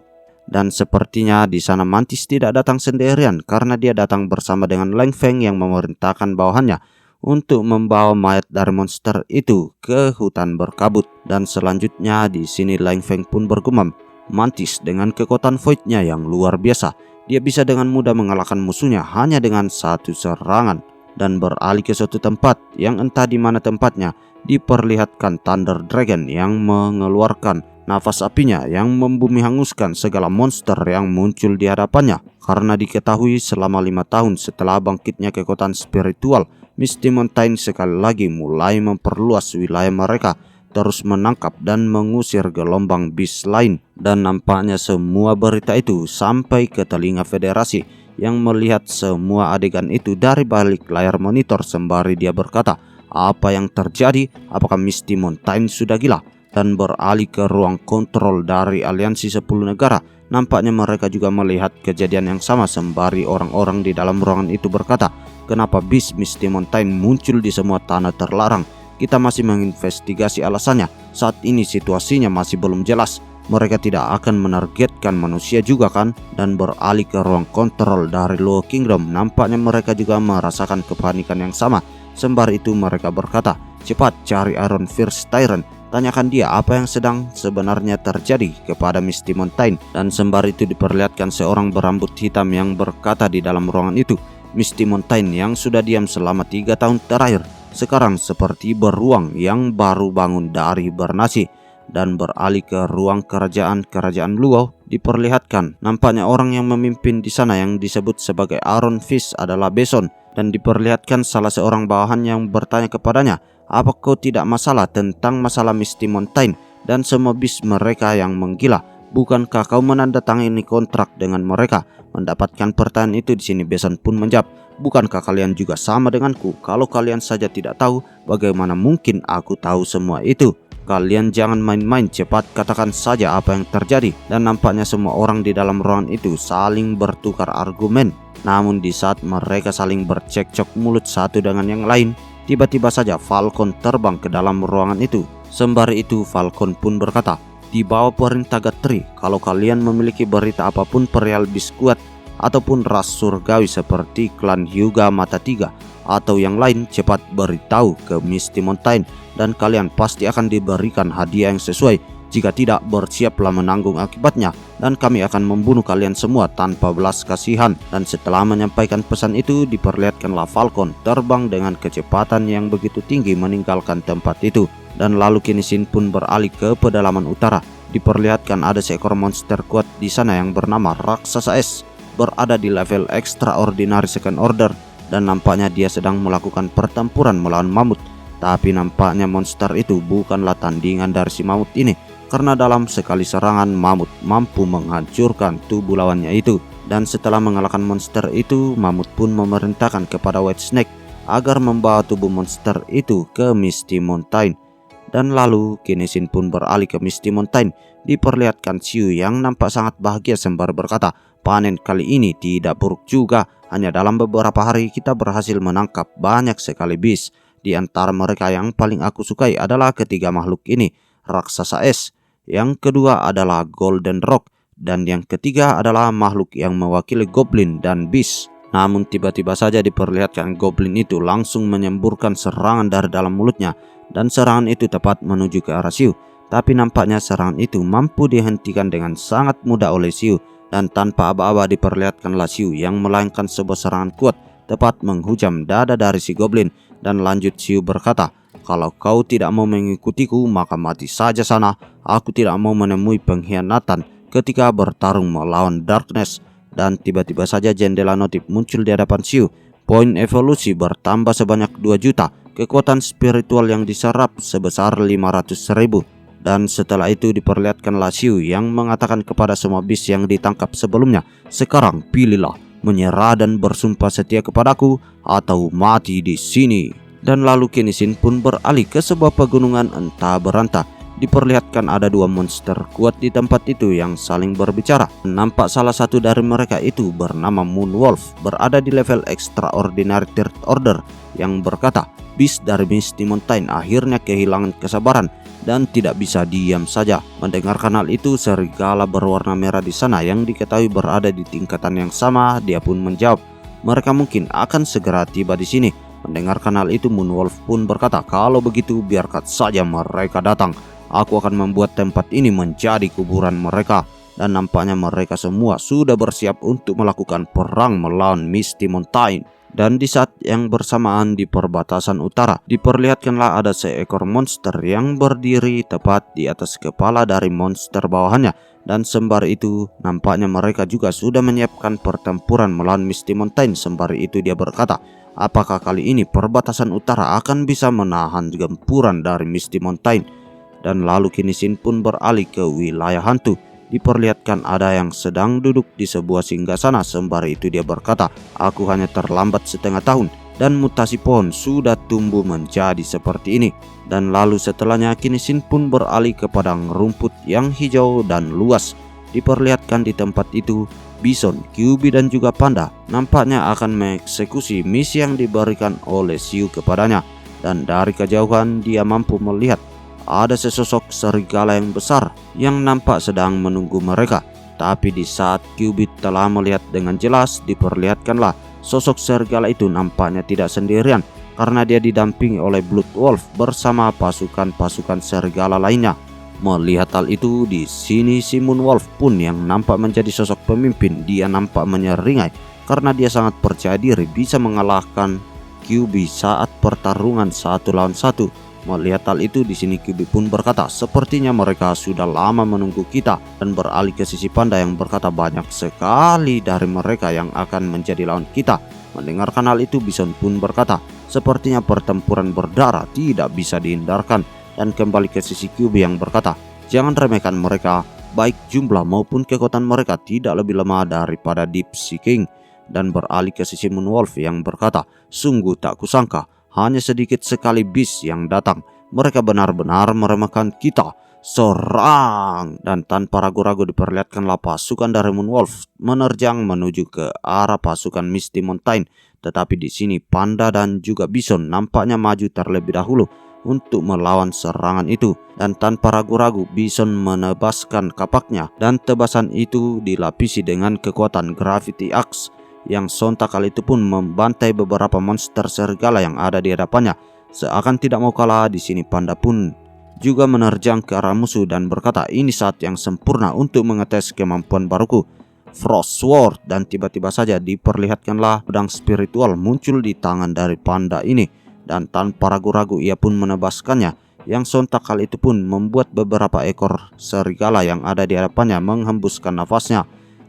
Dan sepertinya di sana Mantis tidak datang sendirian karena dia datang bersama dengan Leng Feng yang memerintahkan bawahannya untuk membawa mayat dari monster itu ke hutan berkabut. Dan selanjutnya di sini Leng Feng pun bergumam, Mantis dengan kekuatan voidnya yang luar biasa, dia bisa dengan mudah mengalahkan musuhnya hanya dengan satu serangan. Dan beralih ke suatu tempat yang entah di mana tempatnya, diperlihatkan Thunder Dragon yang mengeluarkan nafas apinya yang membumi hanguskan segala monster yang muncul di hadapannya. Karena diketahui selama 5 tahun setelah bangkitnya kekuatan spiritual, Misty Mountain sekali lagi mulai memperluas wilayah mereka, terus menangkap dan mengusir gelombang bis lain. Dan nampaknya semua berita itu sampai ke telinga federasi yang melihat semua adegan itu dari balik layar monitor sembari dia berkata, "Apa yang terjadi? Apakah Misty Mountain sudah gila?" Dan beralih ke ruang kontrol dari aliansi 10 negara. Nampaknya mereka juga melihat kejadian yang sama sembari orang-orang di dalam ruangan itu berkata, "Kenapa bis Misty Mountain muncul di semua tanah terlarang? Kita masih menginvestigasi alasannya. Saat ini situasinya masih belum jelas. Mereka tidak akan menargetkan manusia juga kan?" Dan beralih ke ruang kontrol dari Luo Kingdom. Nampaknya mereka juga merasakan kepanikan yang sama. Sembari itu mereka berkata, "Cepat cari Iron Fierce Tyrant. Tanyakan dia apa yang sedang sebenarnya terjadi kepada Misty Mountain." Dan sembari itu diperlihatkan seorang berambut hitam yang berkata di dalam ruangan itu, Misty Mountain yang sudah diam selama 3 tahun terakhir sekarang seperti beruang yang baru bangun dari hibernasi. Dan beralih ke ruang kerajaan Luo, diperlihatkan nampaknya orang yang memimpin di sana yang disebut sebagai Iron Fist adalah Bison. Dan diperlihatkan salah seorang bawahan yang bertanya kepadanya, "Apa kau tidak masalah tentang masalah Misty Mountain dan semua bis mereka yang menggila? Bukankah kau menandatangani kontrak dengan mereka?" Mendapatkan pertanyaan itu di sini Bison pun menjawab, "Bukankah kalian juga sama denganku? Kalau kalian saja tidak tahu, bagaimana mungkin aku tahu semua itu? Kalian jangan main-main, cepat katakan saja apa yang terjadi." Dan nampaknya semua orang di dalam ruangan itu saling bertukar argumen. Namun di saat mereka saling bercekcok mulut satu dengan yang lain, tiba-tiba saja Falcon terbang ke dalam ruangan itu. Sembari itu Falcon pun berkata, "Di bawah perintah Gatri, kalau kalian memiliki berita apapun perihal biskuat ataupun ras surgawi seperti klan Hyuga Mata Tiga atau yang lain, cepat beritahu ke Misty Mountain dan kalian pasti akan diberikan hadiah yang sesuai. Jika tidak, bersiaplah menanggung akibatnya." dan kami akan membunuh kalian semua tanpa belas kasihan. Dan setelah menyampaikan pesan itu, diperlihatkanlah Falcon terbang dengan kecepatan yang begitu tinggi meninggalkan tempat itu. Dan lalu kini Shin pun beralih ke pedalaman utara. Diperlihatkan ada seekor monster kuat di sana yang bernama Raksasa Es, berada di level Extraordinary Second Order, dan nampaknya dia sedang melakukan pertempuran melawan mamut. Tapi nampaknya monster itu bukanlah tandingan dari si mamut ini, karena dalam sekali serangan mamut mampu menghancurkan tubuh lawannya itu. Dan setelah mengalahkan monster itu, mamut pun memerintahkan kepada White Snake agar membawa tubuh monster itu ke Misty Mountain. Dan lalu kini Shin pun beralih ke Misty Mountain. Diperlihatkan Xiu yang nampak sangat bahagia sembari berkata, panen kali ini tidak buruk juga. Hanya dalam beberapa hari kita berhasil menangkap banyak sekali beast. Di antara mereka yang paling aku sukai adalah ketiga makhluk ini, Raksasa Es. Yang kedua adalah Golden Rock. Dan yang ketiga adalah makhluk yang mewakili Goblin dan Beast. Namun tiba-tiba saja diperlihatkan Goblin itu langsung menyemburkan serangan dari dalam mulutnya. Dan serangan itu tepat menuju ke arah Xiu. Tapi nampaknya serangan itu mampu dihentikan dengan sangat mudah oleh Xiu. Dan tanpa aba-aba diperlihatkanlah Xiu yang melayangkan sebuah serangan kuat tepat menghujam dada dari si Goblin. Dan lanjut Xiu berkata, kalau kau tidak mau mengikutiku maka mati saja sana. Aku tidak mau menemui pengkhianatan ketika bertarung melawan Darkness. Dan tiba-tiba saja jendela notif muncul di hadapan Xiu. Poin evolusi bertambah sebanyak 2 juta. Kekuatan spiritual yang diserap sebesar 500.000. Dan setelah itu diperlihatkanlah Xiu yang mengatakan kepada semua beast yang ditangkap sebelumnya, sekarang pilihlah, menyerah dan bersumpah setia kepadaku atau mati di sini. Dan lalu kini Shin pun beralih ke sebuah pegunungan entah berantah. Diperlihatkan ada 2 monster kuat di tempat itu yang saling berbicara. Nampak salah satu dari mereka itu bernama Moonwolf, berada di level Extraordinary Third Order, yang berkata, beast dari Misty Mountain akhirnya kehilangan kesabaran dan tidak bisa diam saja. Mendengarkan hal itu, serigala berwarna merah di sana yang diketahui berada di tingkatan yang sama, dia pun menjawab, mereka mungkin akan segera tiba di sini. Mendengarkan hal itu, Moonwolf pun berkata, kalau begitu biarkan saja mereka datang. Aku akan membuat tempat ini menjadi kuburan mereka. Dan nampaknya mereka semua sudah bersiap untuk melakukan perang melawan Misty Mountain. Dan di saat yang bersamaan di perbatasan utara, diperlihatkanlah ada seekor monster yang berdiri tepat di atas kepala dari monster bawahannya. Dan sembari itu nampaknya mereka juga sudah menyiapkan pertempuran melawan Misty Mountain. Sembari itu dia berkata, apakah kali ini perbatasan utara akan bisa menahan gempuran dari Misty Mountain? Dan lalu kini Shin pun beralih ke wilayah hantu. Diperlihatkan ada yang sedang duduk di sebuah singgasana. Sembari itu dia berkata, aku hanya terlambat setengah tahun dan mutasi pohon sudah tumbuh menjadi seperti ini. Dan lalu setelahnya kini Shin pun beralih ke padang rumput yang hijau dan luas. Diperlihatkan di tempat itu Bison, Kyuubi dan juga Panda nampaknya akan mengeksekusi misi yang diberikan oleh Xiu kepadanya. Dan dari kejauhan dia mampu melihat ada sesosok serigala yang besar yang nampak sedang menunggu mereka. Tapi di saat Kyuubi telah melihat dengan jelas, diperlihatkanlah sosok serigala itu nampaknya tidak sendirian, karena dia didampingi oleh Blood Wolf bersama pasukan-pasukan serigala lainnya. Melihat hal itu, di sini si Moonwolf pun yang nampak menjadi sosok pemimpin, dia nampak menyeringai karena dia sangat percaya diri bisa mengalahkan Kyuubi saat pertarungan 1 lawan 1. Melihat hal itu, di sini Kyuubi pun berkata, sepertinya mereka sudah lama menunggu kita. Dan beralih ke sisi Panda yang berkata, banyak sekali dari mereka yang akan menjadi lawan kita. Mendengarkan hal itu, Bison pun berkata, sepertinya pertempuran berdarah tidak bisa dihindarkan. Dan kembali ke sisi Kyuubi yang berkata, jangan remehkan mereka, baik jumlah maupun kekuatan mereka tidak lebih lemah daripada Deep Sea King. Dan beralih ke sisi Moonwolf yang berkata, sungguh tak kusangka hanya sedikit sekali beast yang datang. Mereka benar-benar meremehkan kita. Serang! Dan tanpa ragu-ragu diperlihatkanlah pasukan dari Moonwolf menerjang menuju ke arah pasukan Misty Mountain. Tetapi di sini Panda dan juga Bison nampaknya maju terlebih dahulu untuk melawan serangan itu. Dan tanpa ragu-ragu Bison menebaskan kapaknya, dan tebasan itu dilapisi dengan kekuatan Gravity Axe yang sontak kali itu pun membantai beberapa monster serigala yang ada di hadapannya. Seakan tidak mau kalah, di sini Panda pun juga menerjang ke arah musuh dan berkata, "Ini saat yang sempurna untuk mengetes kemampuan baruku, Frost Sword." Dan tiba-tiba saja diperlihatkanlah pedang spiritual muncul di tangan dari panda ini, dan tanpa ragu-ragu ia pun menebaskannya, yang sontak hal itu pun membuat beberapa ekor serigala yang ada di hadapannya menghembuskan nafasnya.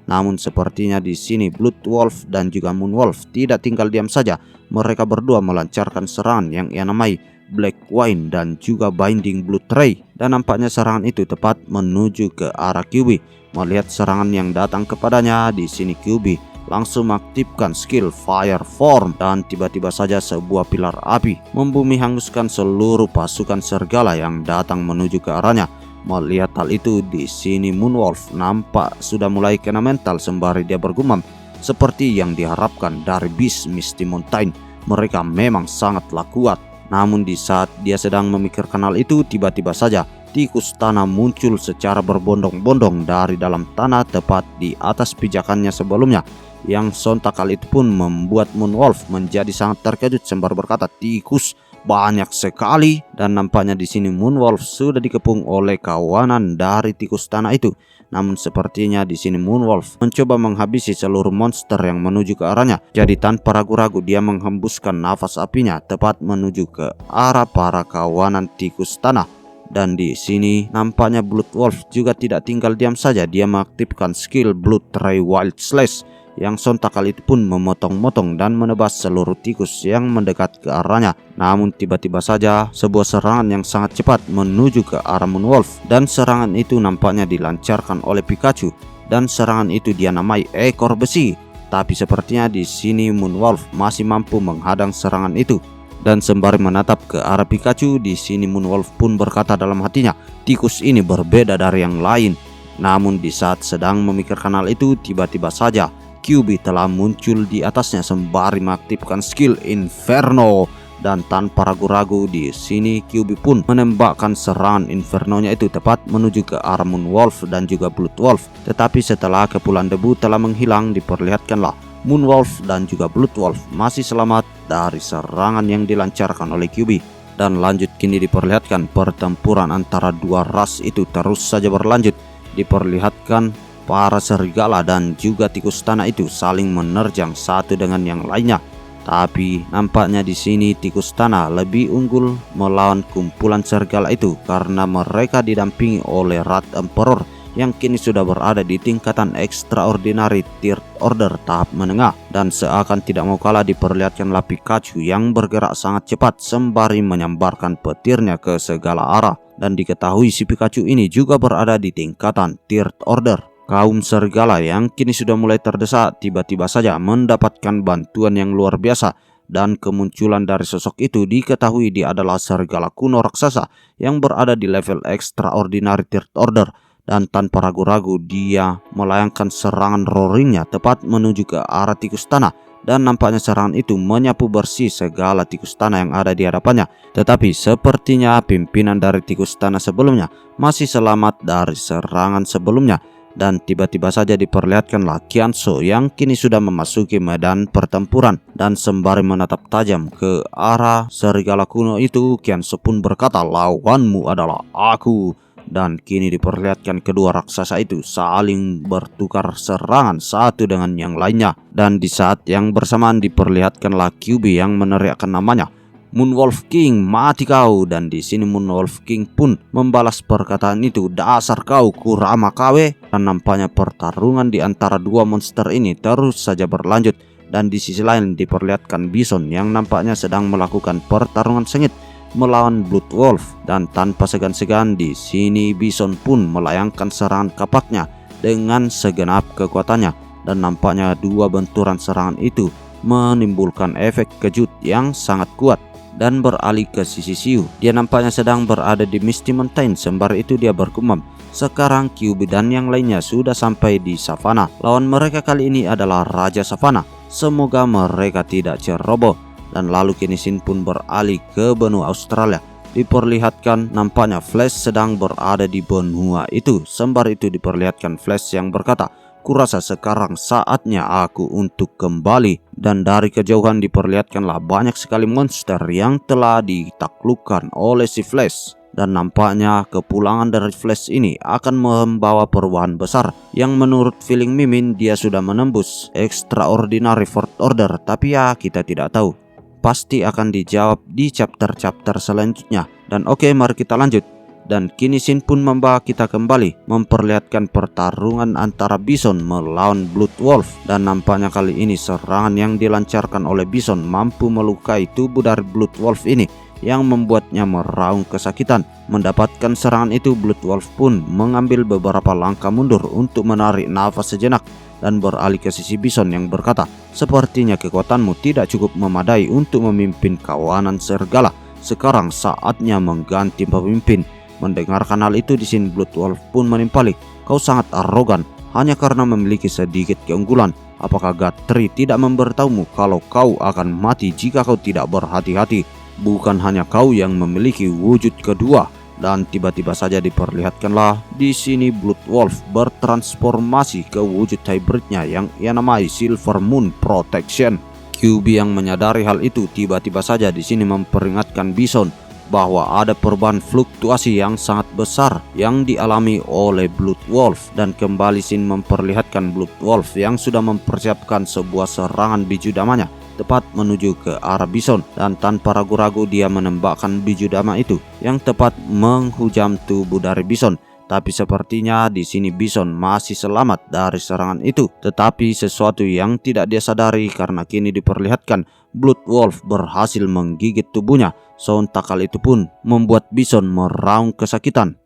Namun sepertinya di sini Blood Wolf dan juga Moon Wolf tidak tinggal diam saja. Mereka berdua melancarkan serangan yang ia namai Black Wine dan juga Binding Blood Ray, dan nampaknya serangan itu tepat menuju ke arah QB. Melihat serangan yang datang kepadanya, di sini QB langsung mengaktifkan skill Fire Form, dan tiba-tiba saja sebuah pilar api membumi hanguskan seluruh pasukan serigala yang datang menuju ke arahnya. Melihat hal itu, di sini Moonwolf nampak sudah mulai kena mental sembari dia bergumam, seperti yang diharapkan dari Beast Misty Mountain. Mereka memang sangatlah kuat. Namun di saat dia sedang memikirkan hal itu, tiba-tiba saja tikus tanah muncul secara berbondong-bondong dari dalam tanah tepat di atas pijakannya sebelumnya, yang sontak hal itu pun membuat Moonwolf menjadi sangat terkejut sembari berkata, "Tikus banyak sekali." Dan nampaknya di sini Moonwolf sudah dikepung oleh kawanan dari tikus tanah itu. Namun sepertinya di sini Moonwolf mencoba menghabisi seluruh monster yang menuju ke arahnya. Jadi tanpa ragu-ragu dia menghembuskan nafas apinya tepat menuju ke arah para kawanan tikus tanah. Dan di sini nampaknya Blood Wolf juga tidak tinggal diam saja. Dia mengaktifkan skill Blood Ray Wild Slash, yang sontak kali itu pun memotong-motong dan menebas seluruh tikus yang mendekat ke arahnya. Namun tiba-tiba saja sebuah serangan yang sangat cepat menuju ke arah Moonwolf, dan serangan itu nampaknya dilancarkan oleh Pikachu, dan serangan itu dia namai ekor besi. Tapi sepertinya di sini Moonwolf masih mampu menghadang serangan itu. Dan sembari menatap ke arah Pikachu, di sini Moonwolf pun berkata dalam hatinya, "Tikus ini berbeda dari yang lain." Namun di saat sedang memikirkan hal itu, tiba-tiba saja QB telah muncul di atasnya sembari mengaktifkan skill Inferno, dan tanpa ragu-ragu di sini QB pun menembakkan serangan Infernonya itu tepat menuju ke arah Moonwolf dan juga Blood Wolf. Tetapi setelah kepulan debu telah menghilang, diperlihatkanlah Moonwolf dan juga Blood Wolf masih selamat dari serangan yang dilancarkan oleh QB. Dan lanjut kini diperlihatkan pertempuran antara dua ras itu terus saja berlanjut. Diperlihatkan para serigala dan juga tikus tanah itu saling menerjang satu dengan yang lainnya. Tapi nampaknya di sini tikus tanah lebih unggul melawan kumpulan serigala itu karena mereka didampingi oleh Rat Emperor yang kini sudah berada di tingkatan Extraordinary Third Order tahap menengah. Dan seakan tidak mau kalah diperlihatkanlah Pikachu yang bergerak sangat cepat sembari menyambarkan petirnya ke segala arah. Dan diketahui si Pikachu ini juga berada di tingkatan Third Order. Kaum serigala yang kini sudah mulai terdesak tiba-tiba saja mendapatkan bantuan yang luar biasa, dan kemunculan dari sosok itu diketahui dia adalah serigala kuno raksasa yang berada di level Extraordinary Third Order. Dan tanpa ragu-ragu dia melayangkan serangan roaringnya tepat menuju ke arah tikus tanah, dan nampaknya serangan itu menyapu bersih segala tikus tanah yang ada di hadapannya. Tetapi sepertinya pimpinan dari tikus tanah sebelumnya masih selamat dari serangan sebelumnya. Dan tiba-tiba saja diperlihatkanlah Qianso yang kini sudah memasuki medan pertempuran, dan sembari menatap tajam ke arah serigala kuno itu, Qianso pun berkata, "Lawanmu adalah aku." Dan kini diperlihatkan kedua raksasa itu saling bertukar serangan satu dengan yang lainnya. Dan di saat yang bersamaan diperlihatkanlah QB yang meneriakkan namanya, "Moonwolf King, mati kau." Dan di sini Moonwolf King pun membalas perkataan itu, "Dasar kau Kurama KW." Dan nampaknya pertarungan di antara dua monster ini terus saja berlanjut. Dan di sisi lain diperlihatkan Bison yang nampaknya sedang melakukan pertarungan sengit melawan Blood Wolf. Dan tanpa segan-segan di sini Bison pun melayangkan serangan kapaknya dengan segenap kekuatannya. Dan nampaknya dua benturan serangan itu menimbulkan efek kejut yang sangat kuat. Dan beralih ke sisi Xiu, dia nampaknya sedang berada di Misty Mountain. Sembari itu dia bergumam, sekarang QB dan yang lainnya sudah sampai di savana. Lawan mereka kali ini adalah Raja Savana. Semoga mereka tidak ceroboh. Dan lalu kini Shin pun beralih ke benua Australia. Diperlihatkan nampaknya Flash sedang berada di benua itu. Sembari itu diperlihatkan Flash yang berkata, "Kurasa sekarang saatnya aku untuk kembali." Dan dari kejauhan diperlihatkanlah banyak sekali monster yang telah ditaklukkan oleh si Flash. Dan nampaknya kepulangan dari Flash ini akan membawa perubahan besar yang menurut feeling Mimin dia sudah menembus Extraordinary Fourth Order. Tapi ya kita tidak tahu, pasti akan dijawab di chapter-chapter selanjutnya. Dan oke, mari kita lanjut. Dan kini Shin pun membawa kita kembali memperlihatkan pertarungan antara Bison melawan Blood Wolf. Dan nampaknya kali ini serangan yang dilancarkan oleh Bison mampu melukai tubuh dari Blood Wolf ini yang membuatnya meraung kesakitan. Mendapatkan serangan itu, Blood Wolf pun mengambil beberapa langkah mundur untuk menarik nafas sejenak dan beralih ke sisi Bison yang berkata, "Sepertinya kekuatanmu tidak cukup memadai untuk memimpin kawanan serigala. Sekarang saatnya mengganti pemimpin." Mendengarkan hal itu, di sini Blood Wolf pun menimpali, "Kau sangat arogan hanya karena memiliki sedikit keunggulan. Apakah Guthrie tidak memberitahumu kalau kau akan mati jika kau tidak berhati-hati? Bukan hanya kau yang memiliki wujud kedua." Dan tiba-tiba saja diperlihatkanlah di sini Blood Wolf bertransformasi ke wujud hybridnya yang ia namai Silver Moon Protection. QB yang menyadari hal itu tiba-tiba saja di sini memperingatkan Bison bahwa ada perubahan fluktuasi yang sangat besar yang dialami oleh Blood Wolf. Dan kembali Shin memperlihatkan Blood Wolf yang sudah mempersiapkan sebuah serangan biju damanya tepat menuju ke arah Bison. Dan tanpa ragu-ragu dia menembakkan biju dama itu yang tepat menghujam tubuh dari Bison. Tapi sepertinya di sini Bison masih selamat dari serangan itu. Tetapi sesuatu yang tidak dia sadari karena kini diperlihatkan Blood Wolf berhasil menggigit tubuhnya. Sontak hal itu pun membuat Bison meraung kesakitan.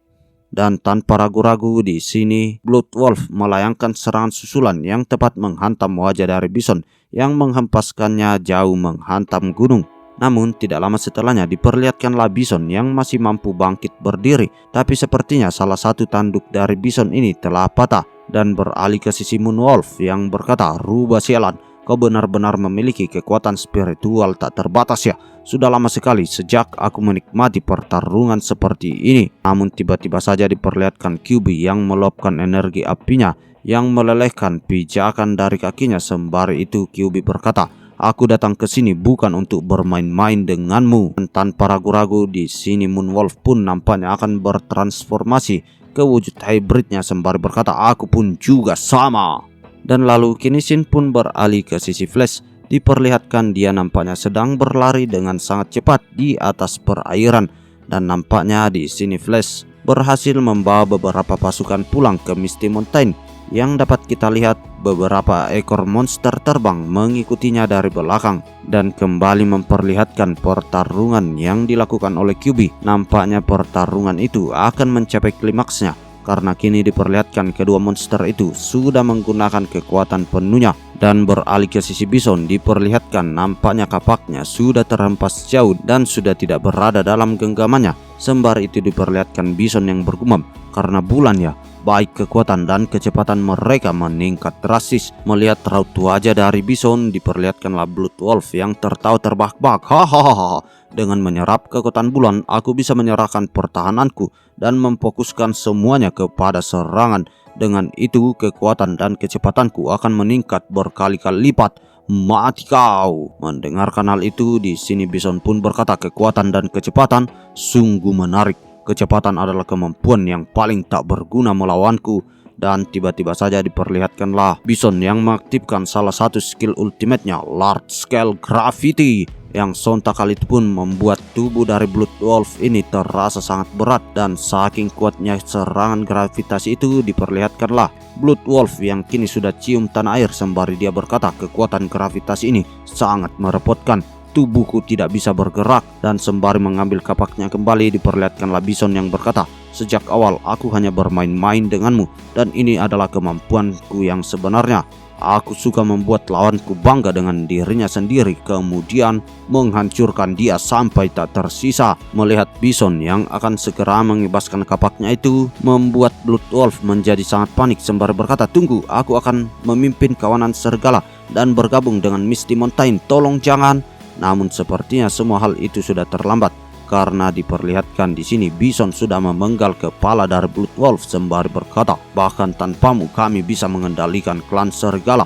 Dan tanpa ragu-ragu di sini Blood Wolf melayangkan serangan susulan yang tepat menghantam wajah dari Bison yang menghempaskannya jauh menghantam gunung. Namun tidak lama setelahnya diperlihatkanlah Bison yang masih mampu bangkit berdiri. Tapi sepertinya salah satu tanduk dari Bison ini telah patah dan beralih ke sisi Moon Wolf yang berkata, "Rubah sialan, kau benar-benar memiliki kekuatan spiritual tak terbatas ya. Sudah lama sekali sejak aku menikmati pertarungan seperti ini." Namun tiba-tiba saja diperlihatkan QB yang meluapkan energi apinya yang melelehkan pijakan dari kakinya. Sembari itu QB berkata, "Aku datang ke sini bukan untuk bermain-main denganmu." Dan tanpa ragu-ragu di sini Moon Wolf pun nampaknya akan bertransformasi ke wujud hybridnya sembari berkata, "Aku pun juga sama." Dan lalu kini Shin pun beralih ke sisi Flash. Diperlihatkan dia nampaknya sedang berlari dengan sangat cepat di atas perairan. Dan nampaknya di sini Flash berhasil membawa beberapa pasukan pulang ke Misty Mountain yang dapat kita lihat beberapa ekor monster terbang mengikutinya dari belakang. Dan kembali memperlihatkan pertarungan yang dilakukan oleh QB. Nampaknya pertarungan itu akan mencapai klimaksnya karena kini diperlihatkan kedua monster itu sudah menggunakan kekuatan penuhnya. Dan beralih ke sisi Bison diperlihatkan nampaknya kapaknya sudah terhempas jauh dan sudah tidak berada dalam genggamannya. Sembari itu diperlihatkan Bison yang bergumam, "Karena bulan ya, baik kekuatan dan kecepatan mereka meningkat drastis." Melihat raut wajah dari Bison diperlihatkanlah Blood Wolf yang tertawa terbahak-bahak, "Hahaha, dengan menyerap kekuatan bulan aku bisa menyerahkan pertahananku dan memfokuskan semuanya kepada serangan. Dengan itu kekuatan dan kecepatanku akan meningkat berkali-kali lipat. Mati kau." Mendengarkan hal itu di sini Bison pun berkata, "Kekuatan dan kecepatan sungguh menarik. Kecepatan adalah kemampuan yang paling tak berguna melawanku." Dan tiba-tiba saja diperlihatkanlah Bison yang mengaktifkan salah satu skill ultimate-nya, Large Scale Gravity, yang sontak kali itu pun membuat tubuh dari Blood Wolf ini terasa sangat berat. Dan saking kuatnya serangan gravitasi itu diperlihatkanlah Blood Wolf yang kini sudah cium tanah air sembari dia berkata, "Kekuatan gravitasi ini sangat merepotkan. Tubuhku tidak bisa bergerak." Dan sembari mengambil kapaknya kembali diperlihatkanlah Bison yang berkata, "Sejak awal aku hanya bermain-main denganmu dan ini adalah kemampuanku yang sebenarnya. Aku suka membuat lawanku bangga dengan dirinya sendiri, kemudian menghancurkan dia sampai tak tersisa." Melihat Bison yang akan segera mengibaskan kapaknya itu membuat Blood Wolf menjadi sangat panik sembari berkata, "Tunggu, aku akan memimpin kawanan serigala dan bergabung dengan Misty Mountain, tolong jangan." Namun sepertinya semua hal itu sudah terlambat karena diperlihatkan di sini Bison sudah memenggal kepala dari Blood Wolf sembari berkata, "Bahkan tanpamu kami bisa mengendalikan klan serigala."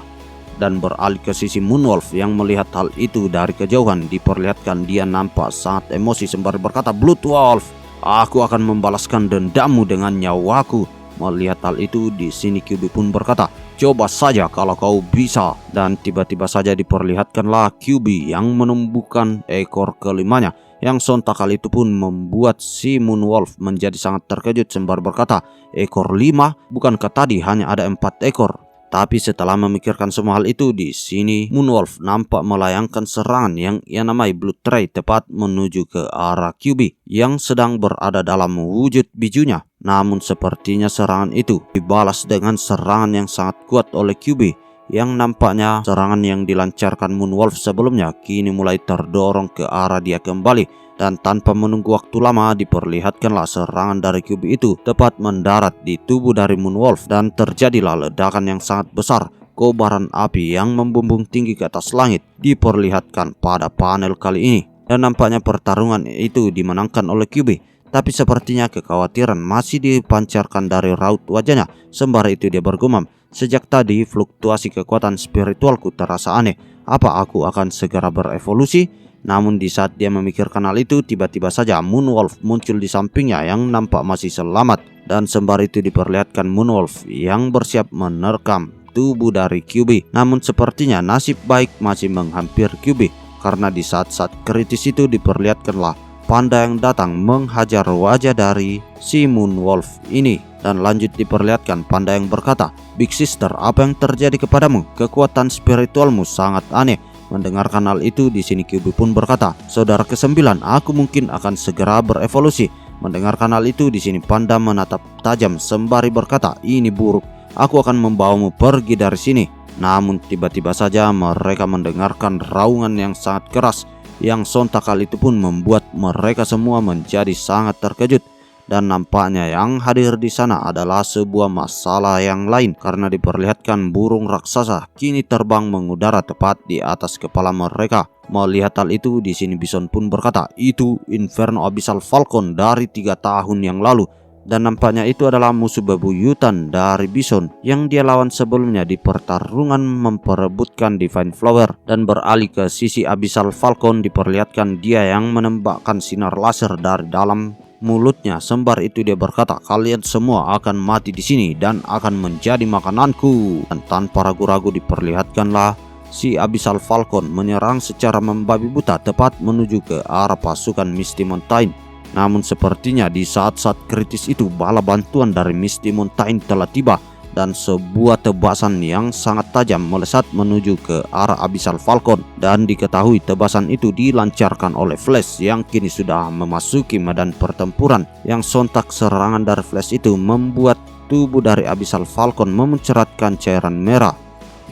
Dan beralih ke sisi Moon Wolf yang melihat hal itu dari kejauhan diperlihatkan dia nampak sangat emosi sembari berkata, "Blood Wolf, Aku akan membalaskan dendammu dengan nyawaku. Melihat hal itu, di sini QB pun berkata, coba saja kalau kau bisa. Dan tiba-tiba saja diperlihatkanlah QB yang menumbuhkan ekor kelimanya, yang sontak hal itu pun membuat si Moonwolf menjadi sangat terkejut sembari berkata, ekor 5? Bukankah tadi hanya ada 4 ekor? Tapi setelah memikirkan semua hal itu, di sini Moonwolf nampak melayangkan serangan yang ia namai Blood Ray tepat menuju ke arah QB yang sedang berada dalam wujud bijunya. Namun sepertinya serangan itu dibalas dengan serangan yang sangat kuat oleh QB, yang nampaknya serangan yang dilancarkan Moonwolf sebelumnya kini mulai terdorong ke arah dia kembali. Dan tanpa menunggu waktu lama, diperlihatkanlah serangan dari QB itu tepat mendarat di tubuh dari Moonwolf, dan terjadilah ledakan yang sangat besar. Kobaran api yang membumbung tinggi ke atas langit diperlihatkan pada panel kali ini, dan nampaknya pertarungan itu dimenangkan oleh QB. Tapi sepertinya kekhawatiran masih dipancarkan dari raut wajahnya. Sembari itu dia bergumam, sejak tadi fluktuasi kekuatan spiritualku terasa aneh. Apa aku akan segera berevolusi? Namun di saat dia memikirkan hal itu, tiba-tiba saja Moonwolf muncul di sampingnya yang nampak masih selamat. Dan sembari itu diperlihatkan Moonwolf yang bersiap menerkam tubuh dari QB. Namun sepertinya nasib baik masih menghampiri QB, karena di saat-saat kritis itu diperlihatkanlah panda yang datang menghajar wajah dari si Moonwolf ini. Dan lanjut diperlihatkan panda yang berkata, Big Sister, apa yang terjadi kepadamu? Kekuatan spiritualmu sangat aneh. Mendengarkan hal itu, di sini QB pun berkata, saudara ke-9, aku mungkin akan segera berevolusi. Mendengarkan hal itu, di sini panda menatap tajam sembari berkata, ini buruk, aku akan membawamu pergi dari sini. Namun tiba-tiba saja mereka mendengarkan raungan yang sangat keras, yang sontak hal itu pun membuat mereka semua menjadi sangat terkejut. Dan nampaknya yang hadir di sana adalah sebuah masalah yang lain, karena diperlihatkan burung raksasa kini terbang mengudara tepat di atas kepala mereka. Melihat hal itu, di sini Bison pun berkata, itu Inferno Abyssal Falcon dari 3 tahun yang lalu. Dan nampaknya itu adalah musuh bebuyutan dari Bison yang dia lawan sebelumnya di pertarungan memperebutkan Divine Flower. Dan beralih ke sisi Abyssal Falcon, diperlihatkan dia yang menembakkan sinar laser dari dalam mulutnya. Sembari itu dia berkata, kalian semua akan mati di sini dan akan menjadi makananku. Dan tanpa ragu-ragu diperlihatkanlah si Abyssal Falcon menyerang secara membabi buta tepat menuju ke arah pasukan Misty Mountain. Namun sepertinya di saat-saat kritis itu bala bantuan dari Misty Mountain telah tiba, dan sebuah tebasan yang sangat tajam melesat menuju ke arah Abyssal Falcon. Dan diketahui tebasan itu dilancarkan oleh Flash yang kini sudah memasuki medan pertempuran. Yang sontak serangan dari Flash itu membuat tubuh dari Abyssal Falcon memunceratkan cairan merah.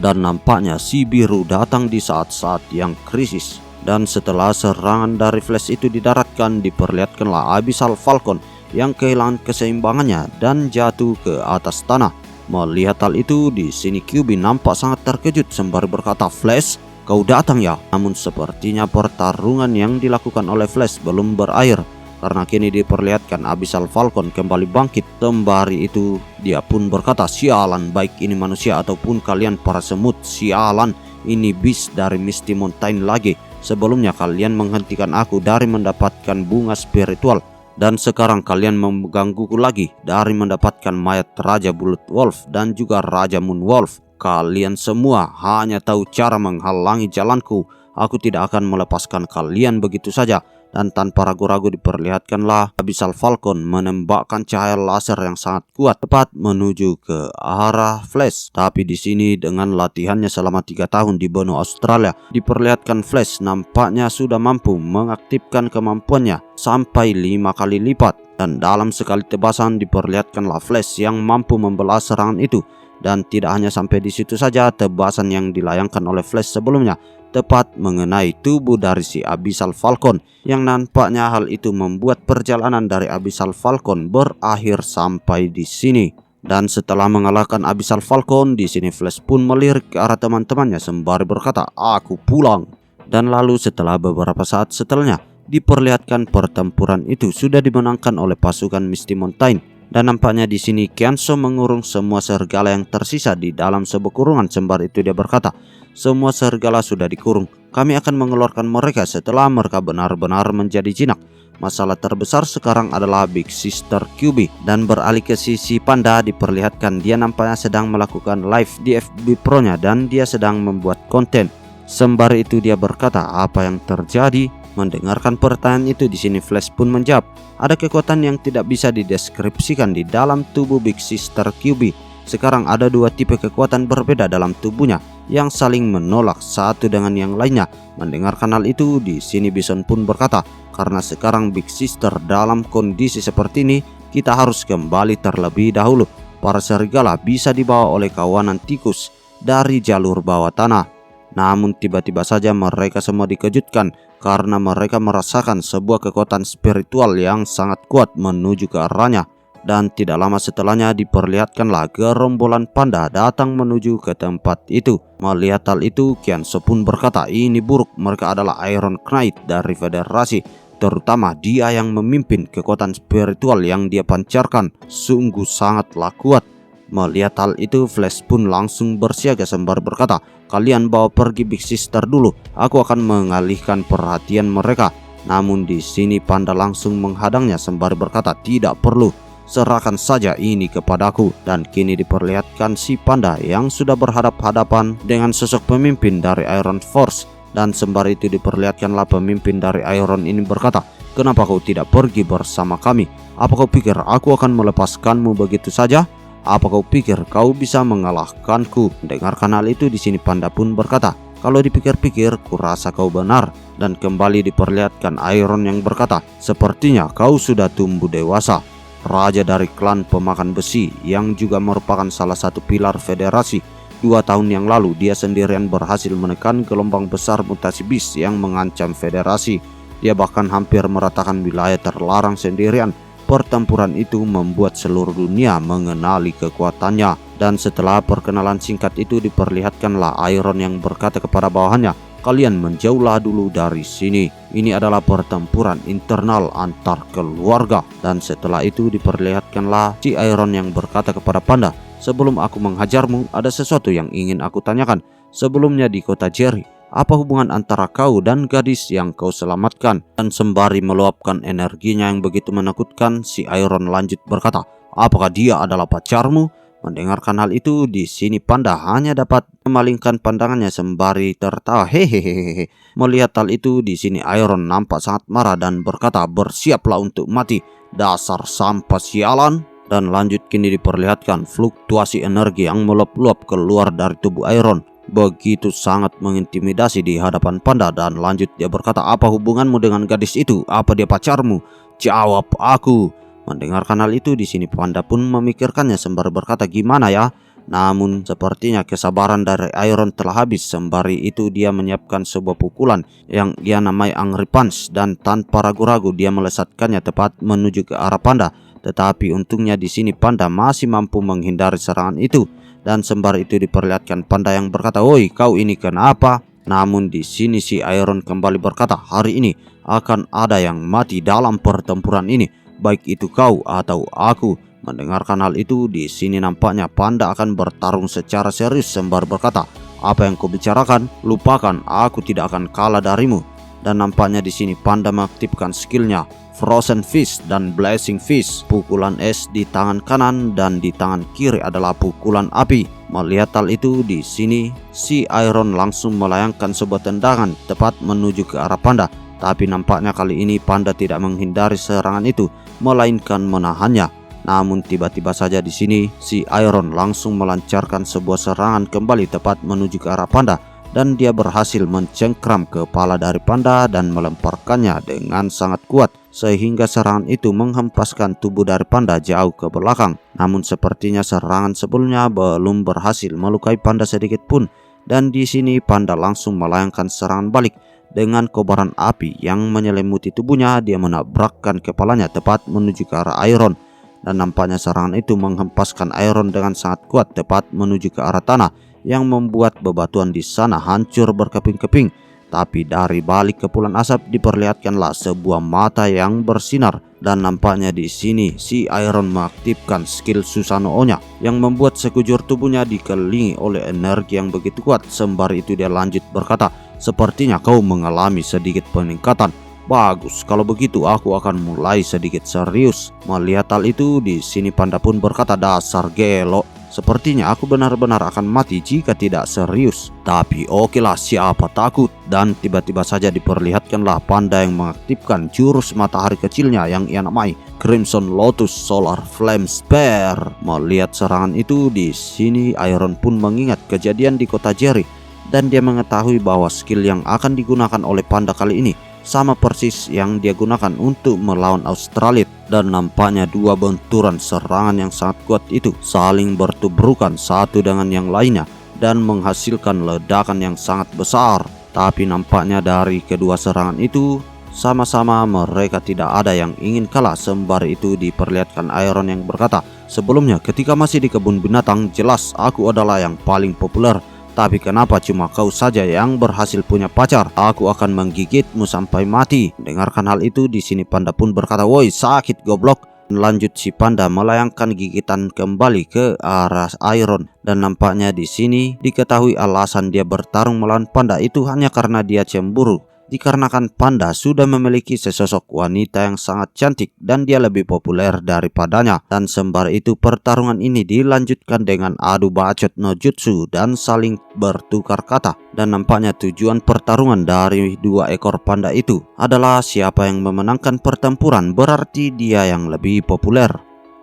Dan nampaknya si biru datang di saat-saat yang krisis. Dan setelah serangan dari Flash itu didaratkan, diperlihatkanlah Abyssal Falcon yang kehilangan keseimbangannya dan jatuh ke atas tanah. Melihat hal itu, di sini QB nampak sangat terkejut sembari berkata, Flash, kau datang ya? Namun sepertinya pertarungan yang dilakukan oleh Flash belum berakhir, karena kini diperlihatkan Abyssal Falcon kembali bangkit. Sembari itu dia pun berkata, sialan, baik ini manusia ataupun kalian para semut, sialan, ini beast dari Misty Mountain lagi. Sebelumnya kalian menghentikan aku dari mendapatkan bunga spiritual, dan sekarang kalian menggangguku lagi dari mendapatkan mayat Raja Blood Wolf dan juga Raja Moonwolf. Kalian semua hanya tahu cara menghalangi jalanku. Aku tidak akan melepaskan kalian begitu saja. Dan tanpa ragu-ragu diperlihatkanlah Abyssal Falcon menembakkan cahaya laser yang sangat kuat tepat menuju ke arah Flash. Tapi di sini dengan latihannya selama 3 tahun di benua Australia, diperlihatkan Flash nampaknya sudah mampu mengaktifkan kemampuannya sampai 5 kali lipat. Dan dalam sekali tebasan diperlihatkanlah Flash yang mampu membelah serangan itu. Dan tidak hanya sampai di situ saja, tebasan yang dilayangkan oleh Flash sebelumnya tepat mengenai tubuh dari si Abyssal Falcon, yang nampaknya hal itu membuat perjalanan dari Abyssal Falcon berakhir sampai di sini. Dan setelah mengalahkan Abyssal Falcon, di sini Flash pun melirik ke arah teman-temannya sembari berkata, aku pulang. Dan lalu setelah beberapa saat setelahnya, diperlihatkan pertempuran itu sudah dimenangkan oleh pasukan Misty Mountain. Dan nampaknya di sini Qianso mengurung semua serigala yang tersisa di dalam sebuah kurungan. Sembari itu dia berkata, semua serigala sudah dikurung, kami akan mengeluarkan mereka setelah mereka benar-benar menjadi jinak. Masalah terbesar sekarang adalah Big Sister QB. Dan beralih ke sisi Panda, diperlihatkan dia nampaknya sedang melakukan live di FB Pro-nya dan dia sedang membuat konten. Sembari itu dia berkata, apa yang terjadi? Mendengarkan pertanyaan itu, di sini Flash pun menjawab, ada kekuatan yang tidak bisa dideskripsikan di dalam tubuh Big Sister QB. Sekarang ada dua tipe kekuatan berbeda dalam tubuhnya yang saling menolak satu dengan yang lainnya. Mendengarkan hal itu, di sini Bison pun berkata, karena sekarang Big Sister dalam kondisi seperti ini, kita harus kembali terlebih dahulu. Para serigala bisa dibawa oleh kawanan tikus dari jalur bawah tanah. Namun tiba-tiba saja mereka semua dikejutkan karena mereka merasakan sebuah kekuatan spiritual yang sangat kuat menuju ke arahnya. Dan tidak lama setelahnya diperlihatkanlah gerombolan panda datang menuju ke tempat itu. Melihat hal itu, Qianso pun berkata, ini buruk, mereka adalah Iron Knight dari Federasi. Terutama dia yang memimpin kekuatan spiritual yang dia pancarkan sungguh sangatlah kuat. Melihat hal itu, Flash pun langsung bersiaga sembari berkata, kalian bawa pergi Big Sister dulu, aku akan mengalihkan perhatian mereka. Namun di sini Panda langsung menghadangnya sembari berkata, tidak perlu, serahkan saja ini kepadaku. Dan kini diperlihatkan si Panda yang sudah berhadap-hadapan dengan sosok pemimpin dari Iron Force. Dan sembari itu diperlihatkanlah pemimpin dari Iron ini berkata, kenapa kau tidak pergi bersama kami? Apa kau pikir aku akan melepaskanmu begitu saja? Apa kau pikir kau bisa mengalahkanku? Dengarkan hal itu, di sini Panda pun berkata, kalau dipikir-pikir kurasa kau benar. Dan kembali diperlihatkan Iron yang berkata, sepertinya kau sudah tumbuh dewasa. Raja dari klan pemakan besi yang juga merupakan salah satu pilar Federasi. 2 tahun yang lalu dia sendirian berhasil menekan gelombang besar mutasi Beast yang mengancam Federasi. Dia bahkan hampir meratakan wilayah terlarang sendirian. Pertempuran itu membuat seluruh dunia mengenali kekuatannya. Dan setelah perkenalan singkat itu diperlihatkanlah Iron yang berkata kepada bawahannya, kalian menjauhlah dulu dari sini. Ini adalah pertempuran internal antar keluarga. Dan setelah itu diperlihatkanlah si Iron yang berkata kepada Panda, sebelum aku menghajarmu, ada sesuatu yang ingin aku tanyakan. Sebelumnya di kota Jerry, apa hubungan antara kau dan gadis yang kau selamatkan? Dan sembari meluapkan energinya yang begitu menakutkan, si Iron lanjut berkata, apakah dia adalah pacarmu? Mendengarkan hal itu, di sini Panda hanya dapat memalingkan pandangannya sembari tertawa. Hehehehe. Melihat hal itu, di sini Iron nampak sangat marah dan berkata, bersiaplah untuk mati, dasar sampah sialan. Dan lanjut kini diperlihatkan fluktuasi energi yang meluap-luap keluar dari tubuh Iron. Begitu sangat mengintimidasi di hadapan Panda. Dan lanjut dia berkata, apa hubunganmu dengan gadis itu? Apa dia pacarmu? Jawab aku. Mendengarkan hal itu, di sini Panda pun memikirkannya sembari berkata, gimana ya? Namun sepertinya kesabaran dari Iron telah habis. Sembari itu dia menyiapkan sebuah pukulan yang dia namai Angry Punch. Dan tanpa ragu-ragu dia melesatkannya tepat menuju ke arah Panda. Tetapi untungnya di sini Panda masih mampu menghindari serangan itu. Dan sembari itu diperlihatkan Panda yang berkata, woi kau ini kenapa? Namun di sini si Iron kembali berkata, hari ini akan ada yang mati dalam pertempuran ini, baik itu kau atau aku. Mendengarkan hal itu, di sini nampaknya Panda akan bertarung secara serius sembari berkata, apa yang kau bicarakan? Lupakan, aku tidak akan kalah darimu. Dan nampaknya di sini Panda mengaktifkan skillnya Frozen Fist dan Blazing Fist. Pukulan es di tangan kanan dan di tangan kiri adalah pukulan api. Melihat hal itu, di sini si Iron langsung melayangkan sebuah tendangan tepat menuju ke arah Panda. Tapi nampaknya kali ini Panda tidak menghindari serangan itu, melainkan menahannya. Namun tiba-tiba saja di sini si Iron langsung melancarkan sebuah serangan kembali tepat menuju ke arah Panda. Dan dia berhasil mencengkram kepala dari Panda dan melemparkannya dengan sangat kuat, sehingga serangan itu menghempaskan tubuh dari Panda jauh ke belakang. Namun sepertinya serangan sebelumnya belum berhasil melukai Panda sedikit pun. Dan di sini Panda langsung melayangkan serangan balik. Dengan kobaran api yang menyelimuti tubuhnya, dia menabrakkan kepalanya tepat menuju ke arah Iron. Dan nampaknya serangan itu menghempaskan Iron dengan sangat kuat tepat menuju ke arah tanah, yang membuat bebatuan di sana hancur berkeping-keping. Tapi dari balik kepulan asap diperlihatkanlah sebuah mata yang bersinar. Dan nampaknya di sini si Iron mengaktifkan skill Susanoo-nya yang membuat sekujur tubuhnya dikelilingi oleh energi yang begitu kuat. Sembari itu dia lanjut berkata, Sepertinya kau mengalami sedikit peningkatan. Bagus, kalau begitu aku akan mulai sedikit serius. Melihat hal itu, di sini panda pun berkata, dasar gelo. Sepertinya aku benar-benar akan mati jika tidak serius. Tapi okelah, siapa takut. Dan tiba-tiba saja diperlihatkanlah panda yang mengaktifkan jurus matahari kecilnya yang ia namai Crimson Lotus Solar Flame Spear. Melihat serangan itu, di sini Iron pun mengingat kejadian di kota Jerry. Dan dia mengetahui bahwa skill yang akan digunakan oleh panda kali ini sama persis yang dia gunakan untuk melawan Australit. Dan nampaknya dua benturan serangan yang sangat kuat itu saling bertubrukan satu dengan yang lainnya dan menghasilkan ledakan yang sangat besar. Tapi nampaknya dari kedua serangan itu sama-sama mereka tidak ada yang ingin kalah. Sembari itu diperlihatkan Iron yang berkata, sebelumnya ketika masih di kebun binatang, jelas aku adalah yang paling populer. Tapi kenapa cuma kau saja yang berhasil punya pacar? Aku akan menggigitmu sampai mati. Dengarkan hal itu, di sini panda pun berkata, woi sakit goblok. Lanjut si panda melayangkan gigitan kembali ke arah Iron. Dan nampaknya di sini diketahui alasan dia bertarung melawan panda itu hanya karena dia cemburu. Dikarenakan panda sudah memiliki sesosok wanita yang sangat cantik dan dia lebih populer daripadanya. Dan sembari itu pertarungan ini dilanjutkan dengan adu bacot no jutsu dan saling bertukar kata. Dan nampaknya tujuan pertarungan dari dua ekor panda itu adalah siapa yang memenangkan pertempuran berarti dia yang lebih populer.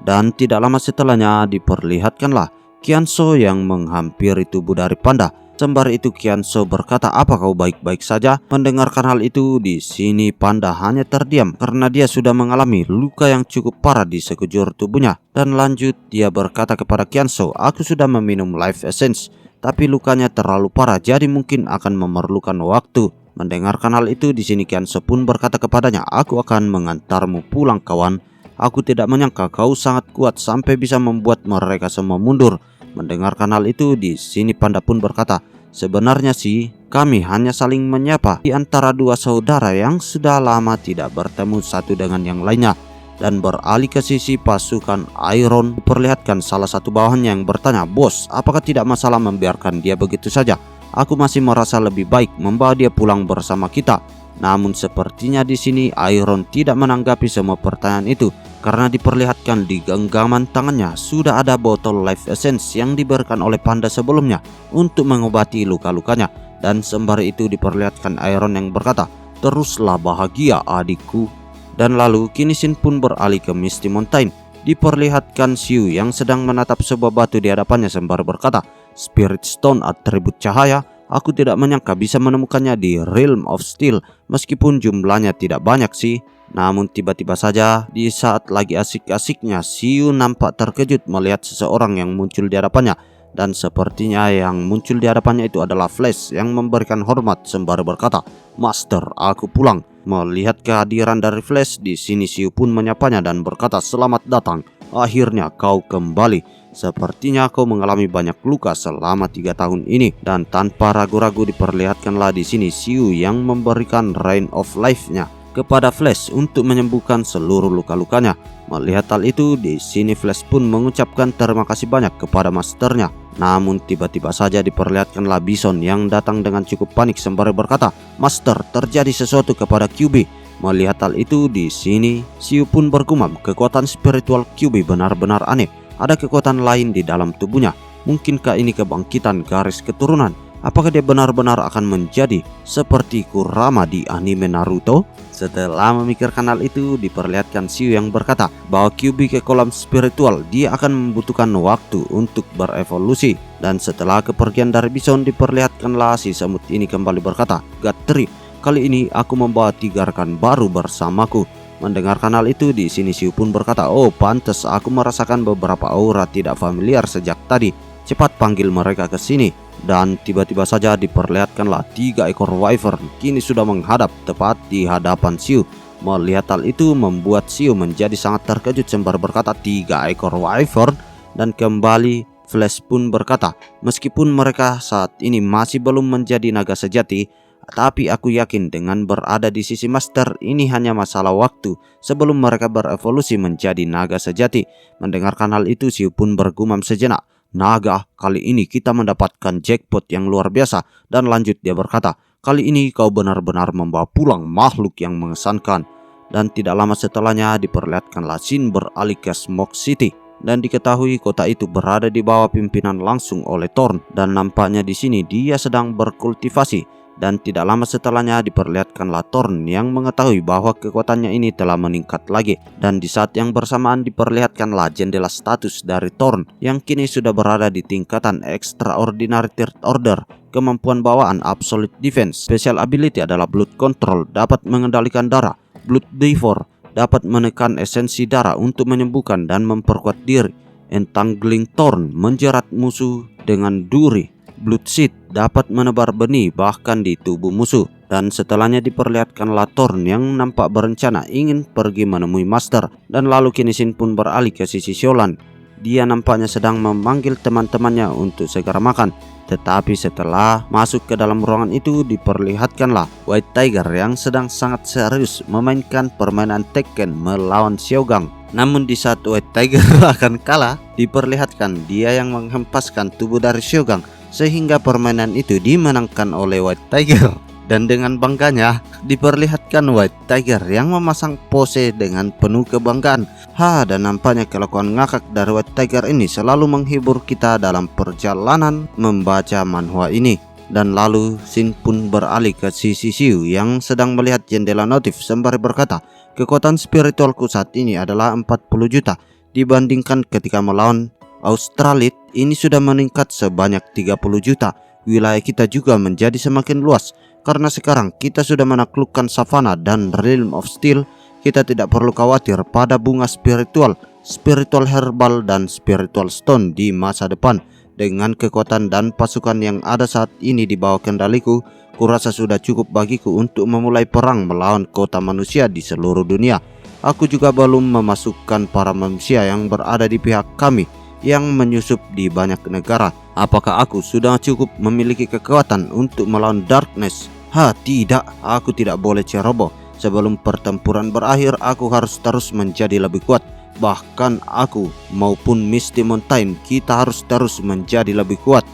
Dan tidak lama setelahnya diperlihatkanlah Qianso yang menghampiri tubuh dari panda. Sembari itu Qianso berkata, apa kau baik-baik saja? Mendengarkan hal itu, di sini panda hanya terdiam karena dia sudah mengalami luka yang cukup parah di sekujur tubuhnya. Dan lanjut dia berkata kepada Qianso, aku sudah meminum Life Essence, tapi lukanya terlalu parah jadi mungkin akan memerlukan waktu. Mendengarkan hal itu, di sini Qianso pun berkata kepadanya, aku akan mengantarmu pulang kawan. Aku tidak menyangka kau sangat kuat sampai bisa membuat mereka semua mundur. Mendengarkan hal itu, di sini panda pun berkata, sebenarnya sih kami hanya saling menyapa di antara dua saudara yang sudah lama tidak bertemu satu dengan yang lainnya. Dan beralih ke sisi pasukan Iron, diperlihatkan salah satu bawahannya yang bertanya, bos, apakah tidak masalah membiarkan dia begitu saja? Aku masih merasa lebih baik membawa dia pulang bersama kita. Namun sepertinya di sini Iron tidak menanggapi semua pertanyaan itu karena diperlihatkan di genggaman tangannya sudah ada botol Life Essence yang diberikan oleh panda sebelumnya untuk mengobati luka-lukanya. Dan sembari itu diperlihatkan Iron yang berkata, teruslah bahagia adikku. Dan lalu kini Shin pun beralih ke Misty Mountain. Diperlihatkan Xiu yang sedang menatap sebuah batu di hadapannya sembari berkata, Spirit Stone atribut cahaya. Aku tidak menyangka bisa menemukannya di Realm of Steel, meskipun jumlahnya tidak banyak sih. Namun tiba-tiba saja di saat lagi asik-asiknya, Xiu nampak terkejut melihat seseorang yang muncul di hadapannya. Dan sepertinya yang muncul di hadapannya itu adalah Flash yang memberikan hormat sembari berkata, Master, aku pulang. Melihat kehadiran dari Flash, di sini Xiu pun menyapanya dan berkata, selamat datang. Akhirnya kau kembali. Sepertinya kau mengalami banyak luka selama 3 tahun ini. Dan tanpa ragu-ragu diperlihatkanlah di sini Xiu yang memberikan Rain of Life-nya kepada Flash untuk menyembuhkan seluruh luka-lukanya. Melihat hal itu, di sini Flash pun mengucapkan terima kasih banyak kepada masternya. Namun tiba-tiba saja diperlihatkanlah Bison yang datang dengan cukup panik sembari berkata, Master, terjadi sesuatu kepada QB. Melihat hal itu, di sini Xiu pun bergumam, kekuatan spiritual QB benar-benar aneh. Ada kekuatan lain di dalam tubuhnya. Mungkinkah ini kebangkitan garis keturunan? Apakah dia benar-benar akan menjadi seperti Kurama di anime Naruto? Setelah memikirkan hal itu, diperlihatkan Xiu yang berkata bahwa QB ke kolam spiritual dia akan membutuhkan waktu untuk berevolusi. Dan setelah kepergian dari Bison, diperlihatkanlah si semut ini kembali berkata, Gattri, kali ini aku membawa 3 rekan baru bersamaku. Mendengarkan hal itu, di sini Xiu pun berkata, oh pantas aku merasakan beberapa aura tidak familiar sejak tadi. Cepat panggil mereka ke sini. Dan tiba-tiba saja diperlihatkanlah 3 ekor wyvern kini sudah menghadap tepat di hadapan Xiu. Melihat hal itu membuat Xiu menjadi sangat terkejut sembari berkata, 3 ekor wyvern. Dan kembali Flash pun berkata, meskipun mereka saat ini masih belum menjadi naga sejati, tapi aku yakin dengan berada di sisi Master ini hanya masalah waktu sebelum mereka berevolusi menjadi naga sejati. Mendengarkan hal itu, Xiu pun bergumam sejenak, naga, kali ini kita mendapatkan jackpot yang luar biasa. Dan lanjut dia berkata, Kali ini kau benar-benar membawa pulang makhluk yang mengesankan. Dan tidak lama setelahnya diperlihatkanlah Shin beralih ke Smoke City. Dan diketahui kota itu berada di bawah pimpinan langsung oleh Thorn. Dan nampaknya di sini dia sedang berkultivasi. Dan tidak lama setelahnya diperlihatkanlah Thorn yang mengetahui bahwa kekuatannya ini telah meningkat lagi. Dan di saat yang bersamaan diperlihatkanlah jendela status dari Thorn yang kini sudah berada di tingkatan Extraordinary Third Order. Kemampuan bawaan Absolute Defense. Special ability adalah Blood Control, dapat mengendalikan darah. Blood Devour, dapat menekan esensi darah untuk menyembuhkan dan memperkuat diri. Entangling Thorn, menjerat musuh dengan duri. Blood Seed, dapat menebar benih bahkan di tubuh musuh. Dan setelahnya diperlihatkanlah Thorn yang nampak berencana ingin pergi menemui Master. Dan lalu kini Shin pun beralih ke sisi Xiaolan. Dia nampaknya sedang memanggil teman-temannya untuk segera makan. Tetapi setelah masuk ke dalam ruangan itu diperlihatkanlah White Tiger yang sedang sangat serius memainkan permainan Tekken melawan Xiaogang. Namun di saat White Tiger akan kalah, diperlihatkan dia yang menghempaskan tubuh dari Xiaogang sehingga permainan itu dimenangkan oleh White Tiger. Dan dengan bangganya diperlihatkan White Tiger yang memasang pose dengan penuh kebanggaan. Dan nampaknya kelakuan ngakak dari White Tiger ini selalu menghibur kita dalam perjalanan membaca manhwa ini. Dan lalu Shin pun beralih ke sisi Xiu yang sedang melihat jendela notif sembari berkata, kekuatan spiritualku saat ini adalah 40 juta dibandingkan ketika melawan Australit ini sudah meningkat sebanyak 30 juta. Wilayah kita juga menjadi semakin luas. Karena sekarang kita sudah menaklukkan Savannah dan Realm of Steel, kita tidak perlu khawatir pada bunga spiritual, spiritual herbal dan spiritual stone di masa depan. Dengan kekuatan dan pasukan yang ada saat ini di bawah kendaliku, kurasa sudah cukup bagiku untuk memulai perang melawan kota manusia di seluruh dunia. Aku juga belum memasukkan para manusia yang berada di pihak kami yang menyusup di banyak negara. Apakah aku sudah cukup memiliki kekuatan untuk melawan Darkness? Tidak, aku tidak boleh ceroboh. Sebelum pertempuran berakhir, aku harus terus menjadi lebih kuat. Bahkan aku maupun Misty Mountain, kita harus terus menjadi lebih kuat.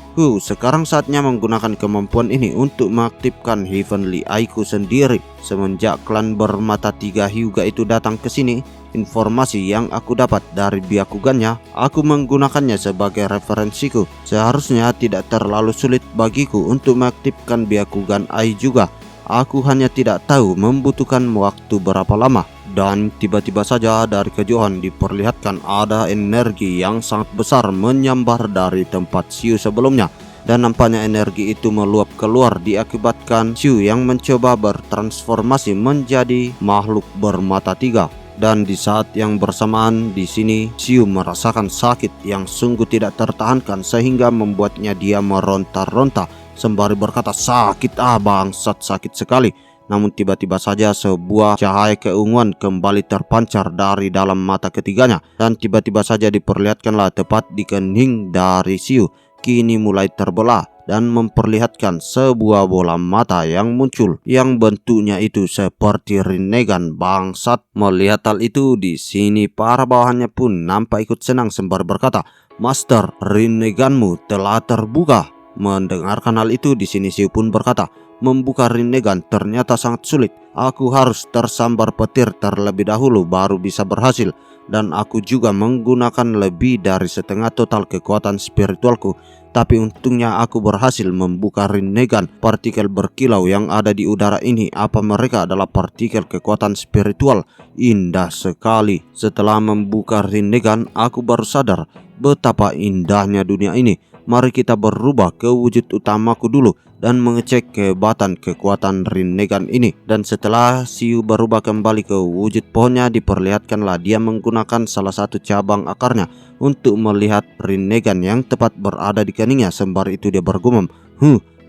Sekarang saatnya menggunakan kemampuan ini untuk mengaktifkan Heavenly Eye-ku sendiri. Semenjak klan bermata tiga Hyuga itu datang ke sini, informasi yang aku dapat dari Byakugannya, aku menggunakannya sebagai referensiku. Seharusnya tidak terlalu sulit bagiku untuk mengaktifkan Byakugan Eye juga. Aku hanya tidak tahu membutuhkan waktu berapa lama. Dan tiba-tiba saja dari kejauhan diperlihatkan ada energi yang sangat besar menyambar dari tempat Xiu sebelumnya. Dan nampaknya energi itu meluap keluar diakibatkan Xiu yang mencoba bertransformasi menjadi makhluk bermata tiga. Dan di saat yang bersamaan di sini Xiu merasakan sakit yang sungguh tidak tertahankan sehingga membuatnya dia meronta-ronta sembari berkata, sakit bangsat, sakit sekali. Namun tiba-tiba saja sebuah cahaya keunguan kembali terpancar dari dalam mata ketiganya. Dan tiba-tiba saja diperlihatkanlah tepat di kening dari Xiu kini mulai terbelah dan memperlihatkan sebuah bola mata yang muncul yang bentuknya itu seperti Rinnegan. Bangsat. Melihat hal itu di sini para bawahannya pun nampak ikut senang sembari berkata, Master, Rinneganmu telah terbuka. Mendengarkan hal itu di sini Xiu pun berkata, membuka Rinnegan ternyata sangat sulit. Aku harus tersambar petir terlebih dahulu baru bisa berhasil. Dan aku juga menggunakan lebih dari setengah total kekuatan spiritualku. Tapi untungnya aku berhasil membuka Rinnegan. Partikel berkilau yang ada di udara ini, apa mereka adalah partikel kekuatan spiritual? Indah sekali. Setelah membuka Rinnegan, aku baru sadar betapa indahnya dunia ini. Mari kita berubah ke wujud utamaku dulu dan mengecek kehebatan kekuatan Rinnegan ini. Dan setelah Xiu berubah kembali ke wujud pohonnya, diperlihatkanlah dia menggunakan salah satu cabang akarnya untuk melihat Rinnegan yang tepat berada di keningnya. Sembari itu dia bergumam,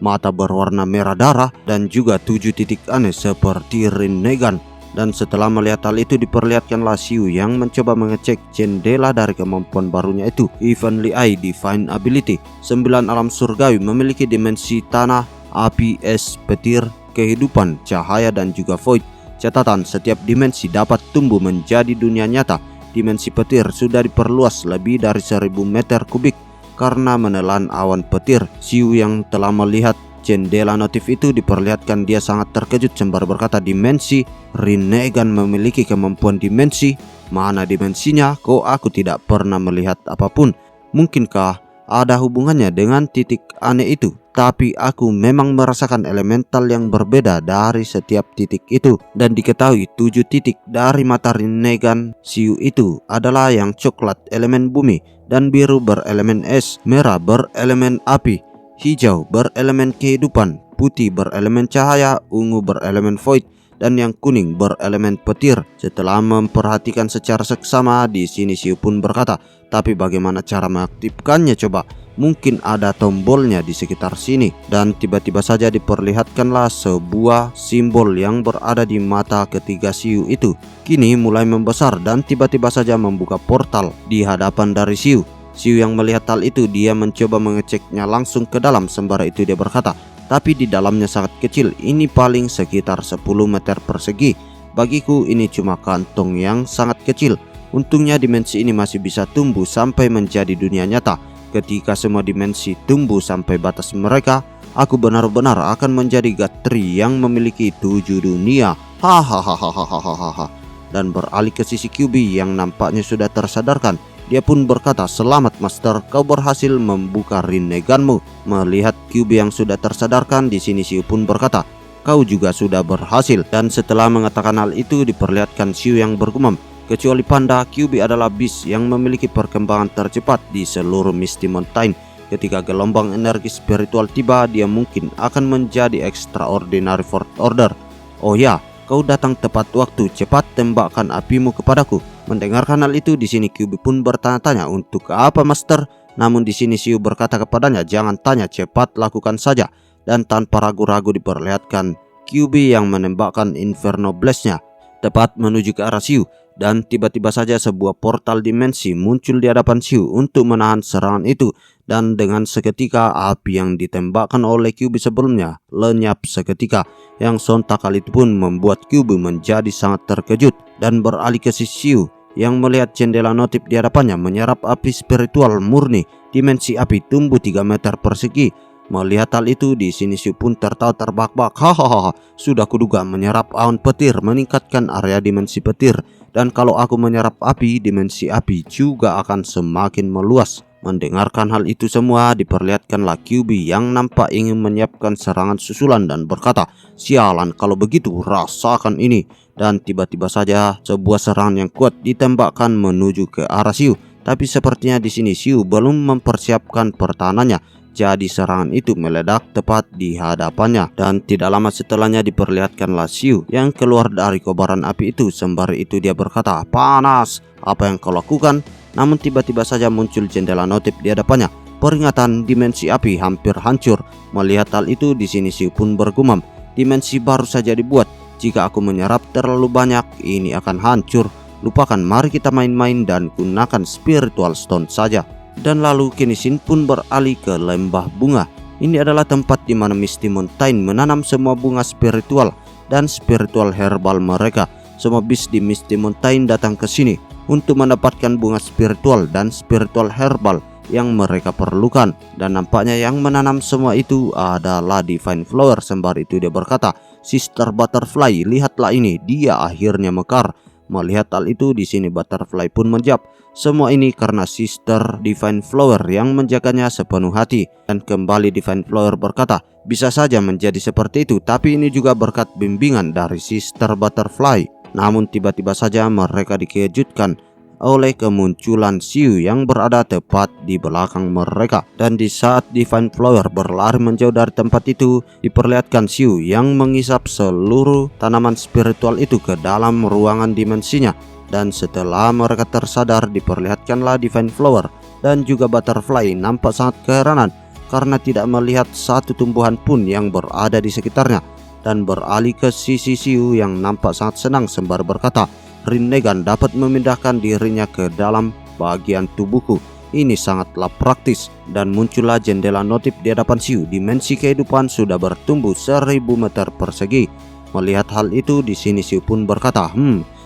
mata berwarna merah darah dan juga 7 titik aneh seperti Rinnegan. Dan setelah melihat hal itu diperlihatkanlah Xiu yang mencoba mengecek jendela dari kemampuan barunya itu, Heavenly Eye Divine Ability. 9 alam surgawi memiliki dimensi tanah, api, es, petir, kehidupan, cahaya dan juga void. Catatan, setiap dimensi dapat tumbuh menjadi dunia nyata. Dimensi petir sudah diperluas lebih dari 1000 meter kubik karena menelan awan petir. Xiu yang telah melihat jendela notif itu diperlihatkan dia sangat terkejut sembari berkata, dimensi? Rinnegan memiliki kemampuan dimensi? Mana dimensinya? Kok aku tidak pernah melihat apapun? Mungkinkah ada hubungannya dengan titik aneh itu? Tapi aku memang merasakan elemental yang berbeda dari setiap titik itu. Dan diketahui 7 titik dari mata Rinnegan Siu itu adalah yang coklat elemen bumi, dan biru berelemen es, merah berelemen api, hijau berelemen kehidupan, putih berelemen cahaya, ungu berelemen void, dan yang kuning berelemen petir. Setelah memperhatikan secara seksama, di sini Siu pun berkata, tapi bagaimana cara mengaktifkannya coba? Mungkin ada tombolnya di sekitar sini. Dan tiba-tiba saja diperlihatkanlah sebuah simbol yang berada di mata ketiga Siu itu. Kini mulai membesar dan tiba-tiba saja membuka portal di hadapan dari Siu. Siu yang melihat hal itu, dia mencoba mengeceknya langsung ke dalam. Sembari itu dia berkata, tapi di dalamnya sangat kecil, ini paling sekitar 10 meter persegi. Bagiku ini cuma kantong yang sangat kecil. Untungnya dimensi ini masih bisa tumbuh sampai menjadi dunia nyata. Ketika semua dimensi tumbuh sampai batas mereka, aku benar-benar akan menjadi Gatri yang memiliki 7 dunia. Hahaha. Dan beralih ke sisi QB yang nampaknya sudah tersadarkan. Dia pun berkata, selamat Master, kau berhasil membuka Rinneganmu. Melihat QB yang sudah tersadarkan, di sini Siu pun berkata, kau juga sudah berhasil. Dan setelah mengatakan hal itu, diperlihatkan Siu yang bergumam, kecuali Panda, QB adalah beast yang memiliki perkembangan tercepat di seluruh Misty Mountain. Ketika gelombang energi spiritual tiba, dia mungkin akan menjadi extraordinary fourth order. Oh ya, kau datang tepat waktu, cepat tembakkan apimu kepadaku. Mendengarkan hal itu, di sini QB pun bertanya-tanya, untuk apa Master? Namun di sini Siu berkata kepadanya, jangan tanya, cepat lakukan saja. Dan tanpa ragu-ragu diperlihatkan QB yang menembakkan Inferno Blast-nya tepat menuju ke arah Siu. Dan tiba-tiba saja sebuah portal dimensi muncul di hadapan Siu untuk menahan serangan itu. Dan dengan seketika api yang ditembakkan oleh QB sebelumnya lenyap seketika. Yang sontak kali itu pun membuat QB menjadi sangat terkejut dan beralih ke sisi Siu yang melihat jendela notif di hadapannya menyerap api spiritual murni. Dimensi api tumbuh 3 meter persegi. Melihat hal itu, di sini Siu pun tertawa terbahak-bahak. Hahaha, sudah kuduga, menyerap awan petir meningkatkan area dimensi petir. Dan kalau aku menyerap api, dimensi api juga akan semakin meluas. Mendengarkan hal itu semua, diperlihatkanlah QB yang nampak ingin menyiapkan serangan susulan dan berkata, sialan kalau begitu, rasakan ini. Dan tiba-tiba saja sebuah serangan yang kuat ditembakkan menuju ke arah Siu. Tapi sepertinya di sini Siu belum mempersiapkan pertahanannya. Jadi serangan itu meledak tepat di hadapannya. Dan tidak lama setelahnya diperlihatkanlah Siu yang keluar dari kobaran api itu. Sembari itu dia berkata, panas, apa yang kau lakukan? Namun tiba-tiba saja muncul jendela notif di hadapannya. Peringatan dimensi api hampir hancur. Melihat hal itu, di sini Siu pun bergumam, dimensi baru saja dibuat. Jika aku menyerap terlalu banyak, ini akan hancur. Lupakan, mari kita main-main dan gunakan spiritual stone saja. Dan lalu kini Shin pun beralih ke lembah bunga. Ini adalah tempat di mana Misty Mountain menanam semua bunga spiritual dan spiritual herbal mereka. Semua beast di Misty Mountain datang ke sini untuk mendapatkan bunga spiritual dan spiritual herbal yang mereka perlukan. Dan nampaknya yang menanam semua itu adalah Divine Flower. Sembari itu dia berkata, Sister Butterfly, lihatlah ini, dia akhirnya mekar. Melihat hal itu, di sini Butterfly pun menjawab, semua ini karena Sister Divine Flower yang menjaganya sepenuh hati. Dan kembali Divine Flower berkata, bisa saja menjadi seperti itu, tapi ini juga berkat bimbingan dari Sister Butterfly. Namun tiba-tiba saja mereka dikejutkan oleh kemunculan Siu yang berada tepat di belakang mereka. Dan di saat Divine Flower berlari menjauh dari tempat itu, diperlihatkan Siu yang mengisap seluruh tanaman spiritual itu ke dalam ruangan dimensinya. Dan setelah mereka tersadar, diperlihatkanlah Divine Flower dan juga Butterfly nampak sangat keheranan karena tidak melihat satu tumbuhan pun yang berada di sekitarnya. Dan beralih ke sisi Siu yang nampak sangat senang sembari berkata, Rinnegan dapat memindahkan dirinya ke dalam bagian tubuhku. Ini sangatlah praktis. Dan muncullah jendela notif di hadapan Siu. Dimensi kehidupan sudah bertumbuh 1000 meter persegi. Melihat hal itu, di sini Siu pun berkata,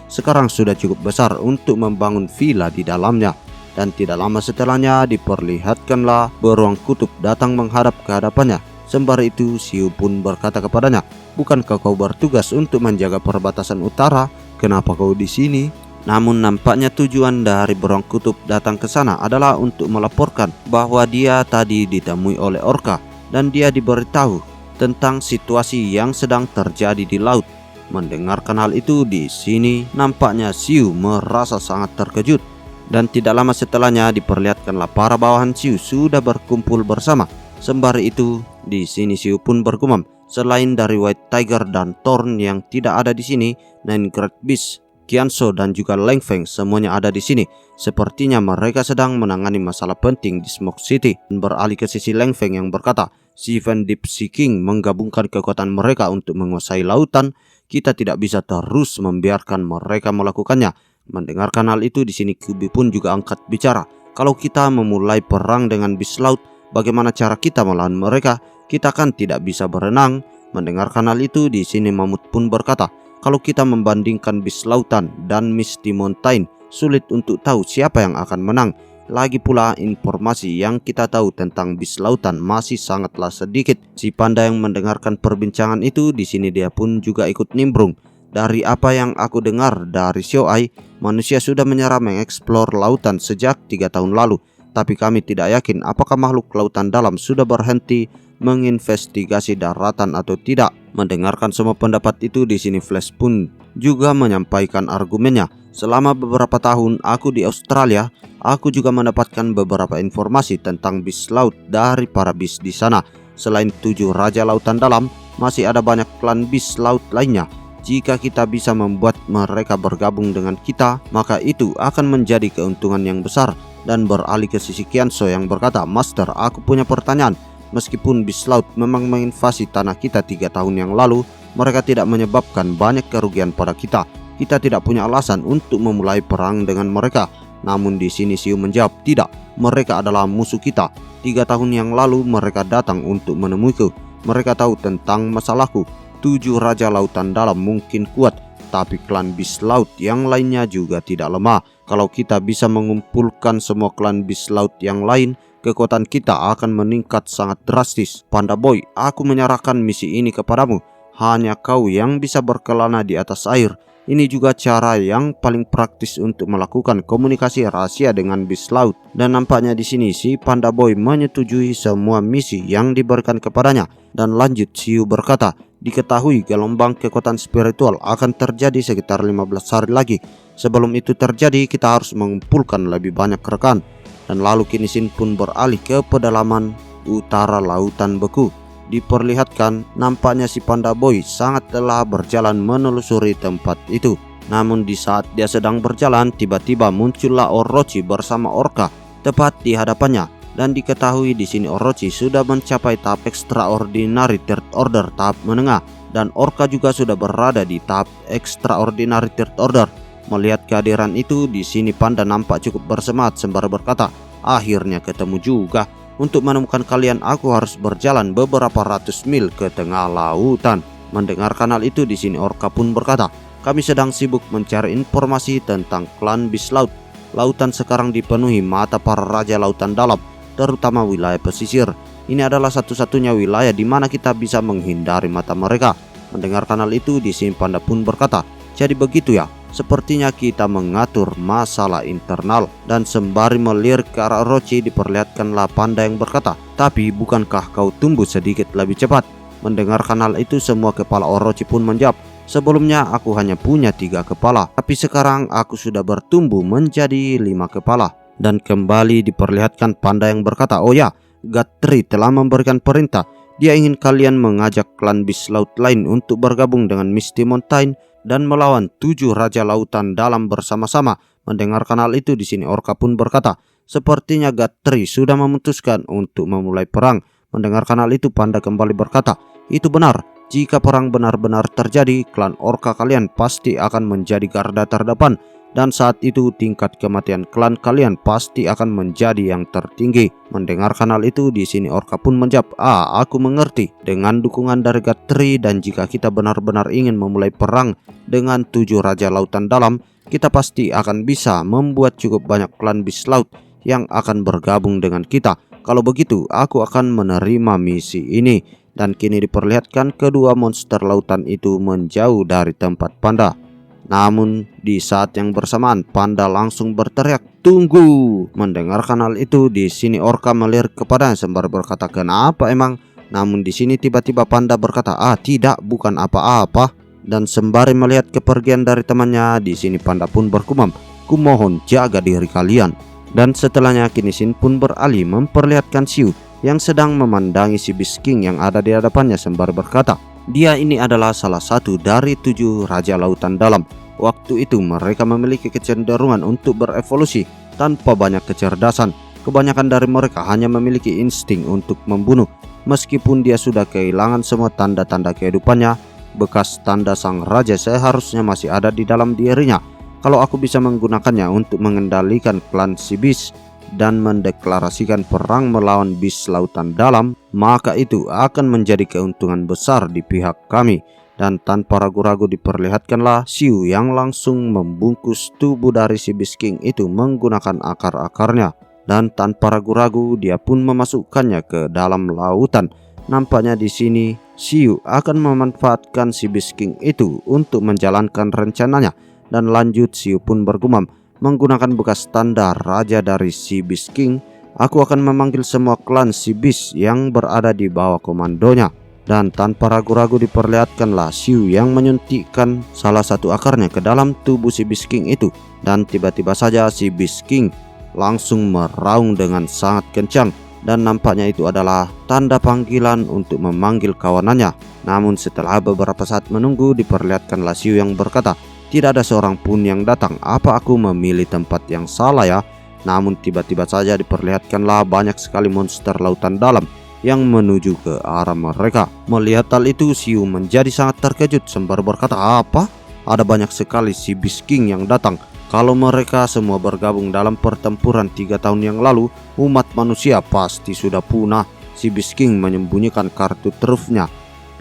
sekarang sudah cukup besar untuk membangun villa di dalamnya. Dan tidak lama setelahnya diperlihatkanlah beruang kutub datang menghadap ke hadapannya. Sembari itu Siu pun berkata kepadanya, "Bukankah kau bertugas untuk menjaga perbatasan utara? Kenapa kau di sini?" Namun nampaknya tujuan dari Beruang Kutub datang ke sana adalah untuk melaporkan bahwa dia tadi ditemui oleh orka dan dia diberitahu tentang situasi yang sedang terjadi di laut. Mendengarkan hal itu, di sini nampaknya Siu merasa sangat terkejut. Dan tidak lama setelahnya diperlihatkanlah para bawahan Siu sudah berkumpul bersama. Sembari itu, di sini Siu pun bergumam, selain dari White Tiger dan Thorn yang tidak ada di sini, Nine Great Beast, Qianso dan juga Leng Feng semuanya ada di sini. Sepertinya mereka sedang menangani masalah penting di Smoke City. Dan beralih ke sisi Leng Feng yang berkata, "Seven Deep Sea King menggabungkan kekuatan mereka untuk menguasai lautan. Kita tidak bisa terus membiarkan mereka melakukannya." Mendengarkan hal itu, di sini Kyuubi pun juga angkat bicara. "Kalau kita memulai perang dengan bis laut, bagaimana cara kita melawan mereka? Kita kan tidak bisa berenang." Mendengarkan hal itu, di sini Mamut pun berkata, "Kalau kita membandingkan bis lautan dan Misty Mountain, sulit untuk tahu siapa yang akan menang. Lagi pula informasi yang kita tahu tentang bis lautan masih sangatlah sedikit." Si panda yang mendengarkan perbincangan itu, di sini dia pun juga ikut nimbrung. "Dari apa yang aku dengar dari Xiao-ai, manusia sudah menyerah mengeksplor lautan sejak 3 tahun lalu. Tapi kami tidak yakin apakah makhluk lautan dalam sudah berhenti menginvestigasi daratan atau tidak." Mendengarkan semua pendapat itu, di sini Flash pun juga menyampaikan argumennya. "Selama beberapa tahun aku di Australia, aku juga mendapatkan beberapa informasi tentang bis laut dari para bis di sana. Selain 7 raja lautan dalam, masih ada banyak klan bis laut lainnya. Jika kita bisa membuat mereka bergabung dengan kita, maka itu akan menjadi keuntungan yang besar." Dan beralih ke sisi Qianso yang berkata, "Master, aku punya pertanyaan. Meskipun bis laut memang menginvasi tanah kita 3 tahun yang lalu, mereka tidak menyebabkan banyak kerugian pada kita. Kita tidak punya alasan untuk memulai perang dengan mereka." Namun di sini Siu menjawab, "Tidak, mereka adalah musuh kita. 3 tahun yang lalu mereka datang untuk menemuiku. Mereka tahu tentang masalahku. 7 raja lautan dalam mungkin kuat, tapi klan bis laut yang lainnya juga tidak lemah. Kalau kita bisa mengumpulkan semua klan bis laut yang lain, kekuatan kita akan meningkat sangat drastis. Panda Boy, aku menyerahkan misi ini kepadamu. Hanya kau yang bisa berkelana di atas air. Ini juga cara yang paling praktis untuk melakukan komunikasi rahasia dengan bis laut." Dan nampaknya di sini si Panda Boy menyetujui semua misi yang diberikan kepadanya. Dan lanjut Siu berkata, "Diketahui gelombang kekuatan spiritual akan terjadi sekitar 15 hari lagi. Sebelum itu terjadi, kita harus mengumpulkan lebih banyak rekan." Dan lalu kini Shin pun beralih ke pedalaman utara lautan beku. Diperlihatkan nampaknya si Panda Boy sangat telah berjalan menelusuri tempat itu. Namun di saat dia sedang berjalan, tiba-tiba muncullah Orochi bersama orka tepat di hadapannya. Dan diketahui di sini Orochi sudah mencapai tahap Extraordinary Third Order tahap menengah, dan orka juga sudah berada di tahap Extraordinary Third Order. Melihat kehadiran itu, di sini Panda nampak cukup bersemangat sembari berkata, "Akhirnya ketemu juga. Untuk menemukan kalian, aku harus berjalan beberapa ratus mil ke tengah lautan." Mendengarkan hal itu, di sini orka pun berkata, "Kami sedang sibuk mencari informasi tentang klan bis laut. Lautan sekarang dipenuhi mata para raja lautan dalam, terutama wilayah pesisir. Ini adalah satu-satunya wilayah di mana kita bisa menghindari mata mereka." Mendengarkan hal itu, di sini Panda pun berkata, "Jadi begitu ya. Sepertinya kita mengatur masalah internal." Dan sembari melirik ke arah Orochi, diperlihatkanlah Panda yang berkata, "Tapi bukankah kau tumbuh sedikit lebih cepat?" Mendengarkan hal itu, semua kepala Orochi pun menjawab, "Sebelumnya aku hanya punya 3 kepala, tapi sekarang aku sudah bertumbuh menjadi 5 kepala." Dan kembali diperlihatkan Panda yang berkata, "Oh ya, Guthrie telah memberikan perintah. Dia ingin kalian mengajak klan bis laut lain untuk bergabung dengan Misty Mountain dan melawan 7 raja lautan dalam bersama-sama." Mendengarkan hal itu, di sini orka pun berkata, "Sepertinya Guthrie sudah memutuskan untuk memulai perang." Mendengarkan hal itu, Panda kembali berkata, "Itu benar. Jika perang benar-benar terjadi, klan orka kalian pasti akan menjadi garda terdepan. Dan saat itu tingkat kematian klan kalian pasti akan menjadi yang tertinggi." Mendengarkan hal itu, di sini orka pun menjawab, Aku mengerti. Dengan dukungan dari Guthrie, dan jika kita benar-benar ingin memulai perang dengan 7 raja lautan dalam, kita pasti akan bisa membuat cukup banyak klan bis laut yang akan bergabung dengan kita. Kalau begitu, aku akan menerima misi ini." dan kini diperlihatkan kedua monster lautan itu menjauh dari tempat panda. Namun di saat yang bersamaan panda langsung berteriak, "Tunggu!" Mendengarkan hal itu, di sini orka melirik kepadanya sembari berkata, "Kenapa emang?" Namun di sini tiba-tiba panda berkata, "Ah, tidak, bukan apa-apa." Dan sembari melihat kepergian dari temannya, di sini panda pun bergumam, "Kumohon jaga diri kalian." Dan setelahnya kini Shin pun beralih memperlihatkan Siu yang sedang memandangi si Beast King yang ada di hadapannya sembari berkata, dia ini adalah salah satu dari 7 Raja Lautan Dalam. Waktu itu mereka memiliki kecenderungan untuk berevolusi tanpa banyak kecerdasan. Kebanyakan dari mereka hanya memiliki insting untuk membunuh. Meskipun dia sudah kehilangan semua tanda-tanda kehidupannya, bekas tanda sang raja seharusnya masih ada di dalam dirinya. Kalau aku bisa menggunakannya untuk mengendalikan klan si Beast dan mendeklarasikan perang melawan Beast Lautan Dalam, maka itu akan menjadi keuntungan besar di pihak kami. Dan tanpa ragu-ragu diperlihatkanlah Siu yang langsung membungkus tubuh dari si Beast King itu menggunakan akar-akarnya. Dan tanpa ragu-ragu dia pun memasukkannya ke dalam lautan. Nampaknya di sini Siu akan memanfaatkan si Beast King itu untuk menjalankan rencananya. Dan lanjut Siu pun bergumam, menggunakan bekas tanda raja dari si Beast King, aku akan memanggil semua klan si Beast yang berada di bawah komandonya. Dan tanpa ragu-ragu diperlihatkanlah Siu yang menyuntikkan salah satu akarnya ke dalam tubuh si Beast King itu. Dan tiba-tiba saja si Beast King langsung meraung dengan sangat kencang. Dan nampaknya itu adalah tanda panggilan untuk memanggil kawanannya. Namun setelah beberapa saat menunggu diperlihatkanlah Siu yang berkata, "Tidak ada seorang pun yang datang. Apa aku memilih tempat yang salah ya?" Namun tiba-tiba saja diperlihatkanlah banyak sekali monster lautan dalam yang menuju ke arah mereka. Melihat hal itu, Siu menjadi sangat terkejut sembari berkata, "Apa? Ada banyak sekali si Beast King yang datang. Kalau mereka semua bergabung dalam pertempuran 3 tahun yang lalu, umat manusia pasti sudah punah." Si Beast King menyembunyikan kartu trufnya,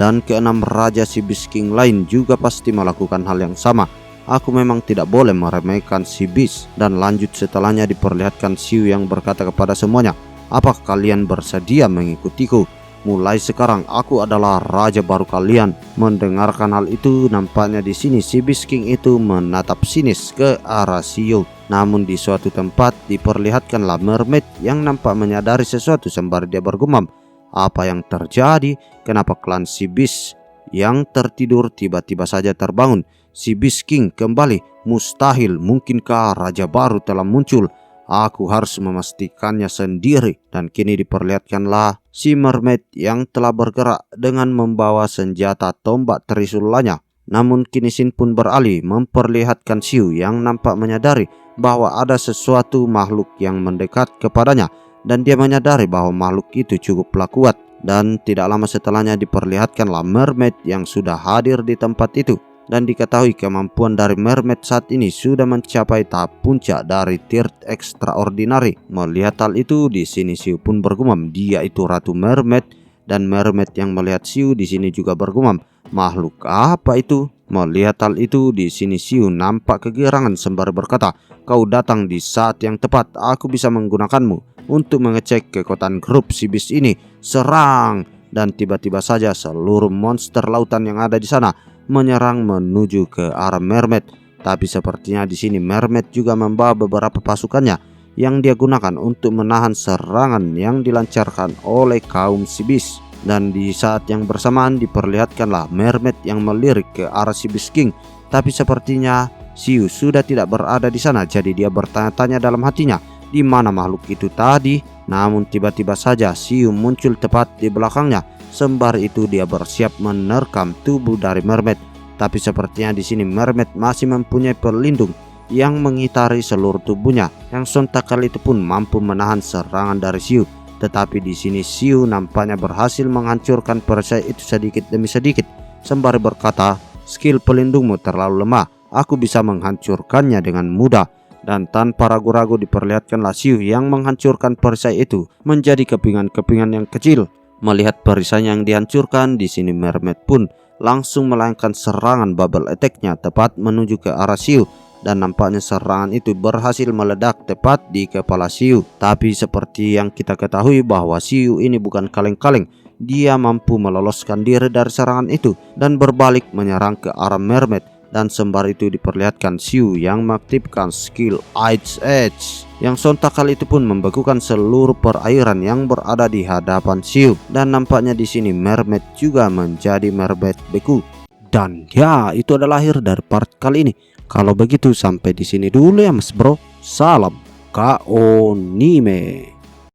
dan keenam raja si Beast King lain juga pasti melakukan hal yang sama. Aku memang tidak boleh meremehkan si Beast. Dan lanjut setelahnya diperlihatkan Siu yang berkata kepada semuanya, "Apakah kalian bersedia mengikutiku? Mulai sekarang aku adalah raja baru kalian." Mendengarkan hal itu, nampaknya di sini si Beast King itu menatap sinis ke arah Siu. Namun di suatu tempat diperlihatkanlah mermaid yang nampak menyadari sesuatu sembari dia bergumam, "Apa yang terjadi? Kenapa klan si Beast yang tertidur tiba-tiba saja terbangun? Si Beast King kembali? Mustahil, mungkinkah raja baru telah muncul? Aku harus memastikannya sendiri." Dan kini diperlihatkanlah si mermaid yang telah bergerak dengan membawa senjata tombak trisulanya. Namun kini Shin pun beralih memperlihatkan Siu yang nampak menyadari bahwa ada sesuatu makhluk yang mendekat kepadanya. Dan dia menyadari bahwa makhluk itu cukuplah kuat. Dan tidak lama setelahnya diperlihatkanlah mermaid yang sudah hadir di tempat itu. Dan diketahui kemampuan dari mermaid saat ini sudah mencapai tahap puncak dari tier extraordinary. Melihat hal itu, di sini Siu pun bergumam, dia itu Ratu Mermaid. Dan mermaid yang melihat Siu di sini juga bergumam, "Makhluk apa itu?" Melihat hal itu, di sini Siu nampak kegirangan sembari berkata, "Kau datang di saat yang tepat. Aku bisa menggunakanmu untuk mengecek kekuatan grup si Beast ini. Serang!" Dan tiba-tiba saja seluruh monster lautan yang ada di sana menyerang menuju ke arah mermaid. Tapi sepertinya di sini mermaid juga membawa beberapa pasukannya yang dia gunakan untuk menahan serangan yang dilancarkan oleh kaum si Beast. Dan di saat yang bersamaan diperlihatkanlah mermaid yang melirik ke arah si Beast King. Tapi sepertinya Siu sudah tidak berada di sana. Jadi dia bertanya-tanya dalam hatinya, di mana makhluk itu tadi? Namun tiba-tiba saja Siu muncul tepat di belakangnya. Sembari itu dia bersiap menerkam tubuh dari mermaid. Tapi sepertinya di sini mermaid masih mempunyai pelindung yang mengitari seluruh tubuhnya, yang sontak kali itu pun mampu menahan serangan dari Siu. Tetapi di sini Siu nampaknya berhasil menghancurkan perisai itu sedikit demi sedikit. Sembari berkata, "Skill pelindungmu terlalu lemah. Aku bisa menghancurkannya dengan mudah." Dan tanpa ragu-ragu diperlihatkanlah Siu yang menghancurkan perisai itu menjadi kepingan-kepingan yang kecil. Melihat perisai yang dihancurkan, di sini mermaid pun langsung melayangkan serangan bubble attack-nya tepat menuju ke arah Siu. Dan nampaknya serangan itu berhasil meledak tepat di kepala Siu. Tapi seperti yang kita ketahui bahwa Siu ini bukan kaleng-kaleng. dia mampu meloloskan diri dari serangan itu dan berbalik menyerang ke arah mermaid. Dan sembari itu diperlihatkan Xiu yang mengaktifkan skill Ice Edge, yang sontak kali itu pun membekukan seluruh perairan yang berada di hadapan Xiu. Dan nampaknya di sini mermaid juga menjadi mermaid beku. Dan ya, itu adalah akhir dari part kali ini. Kalau begitu sampai di sini dulu ya Mas Bro. Salam Kaonime.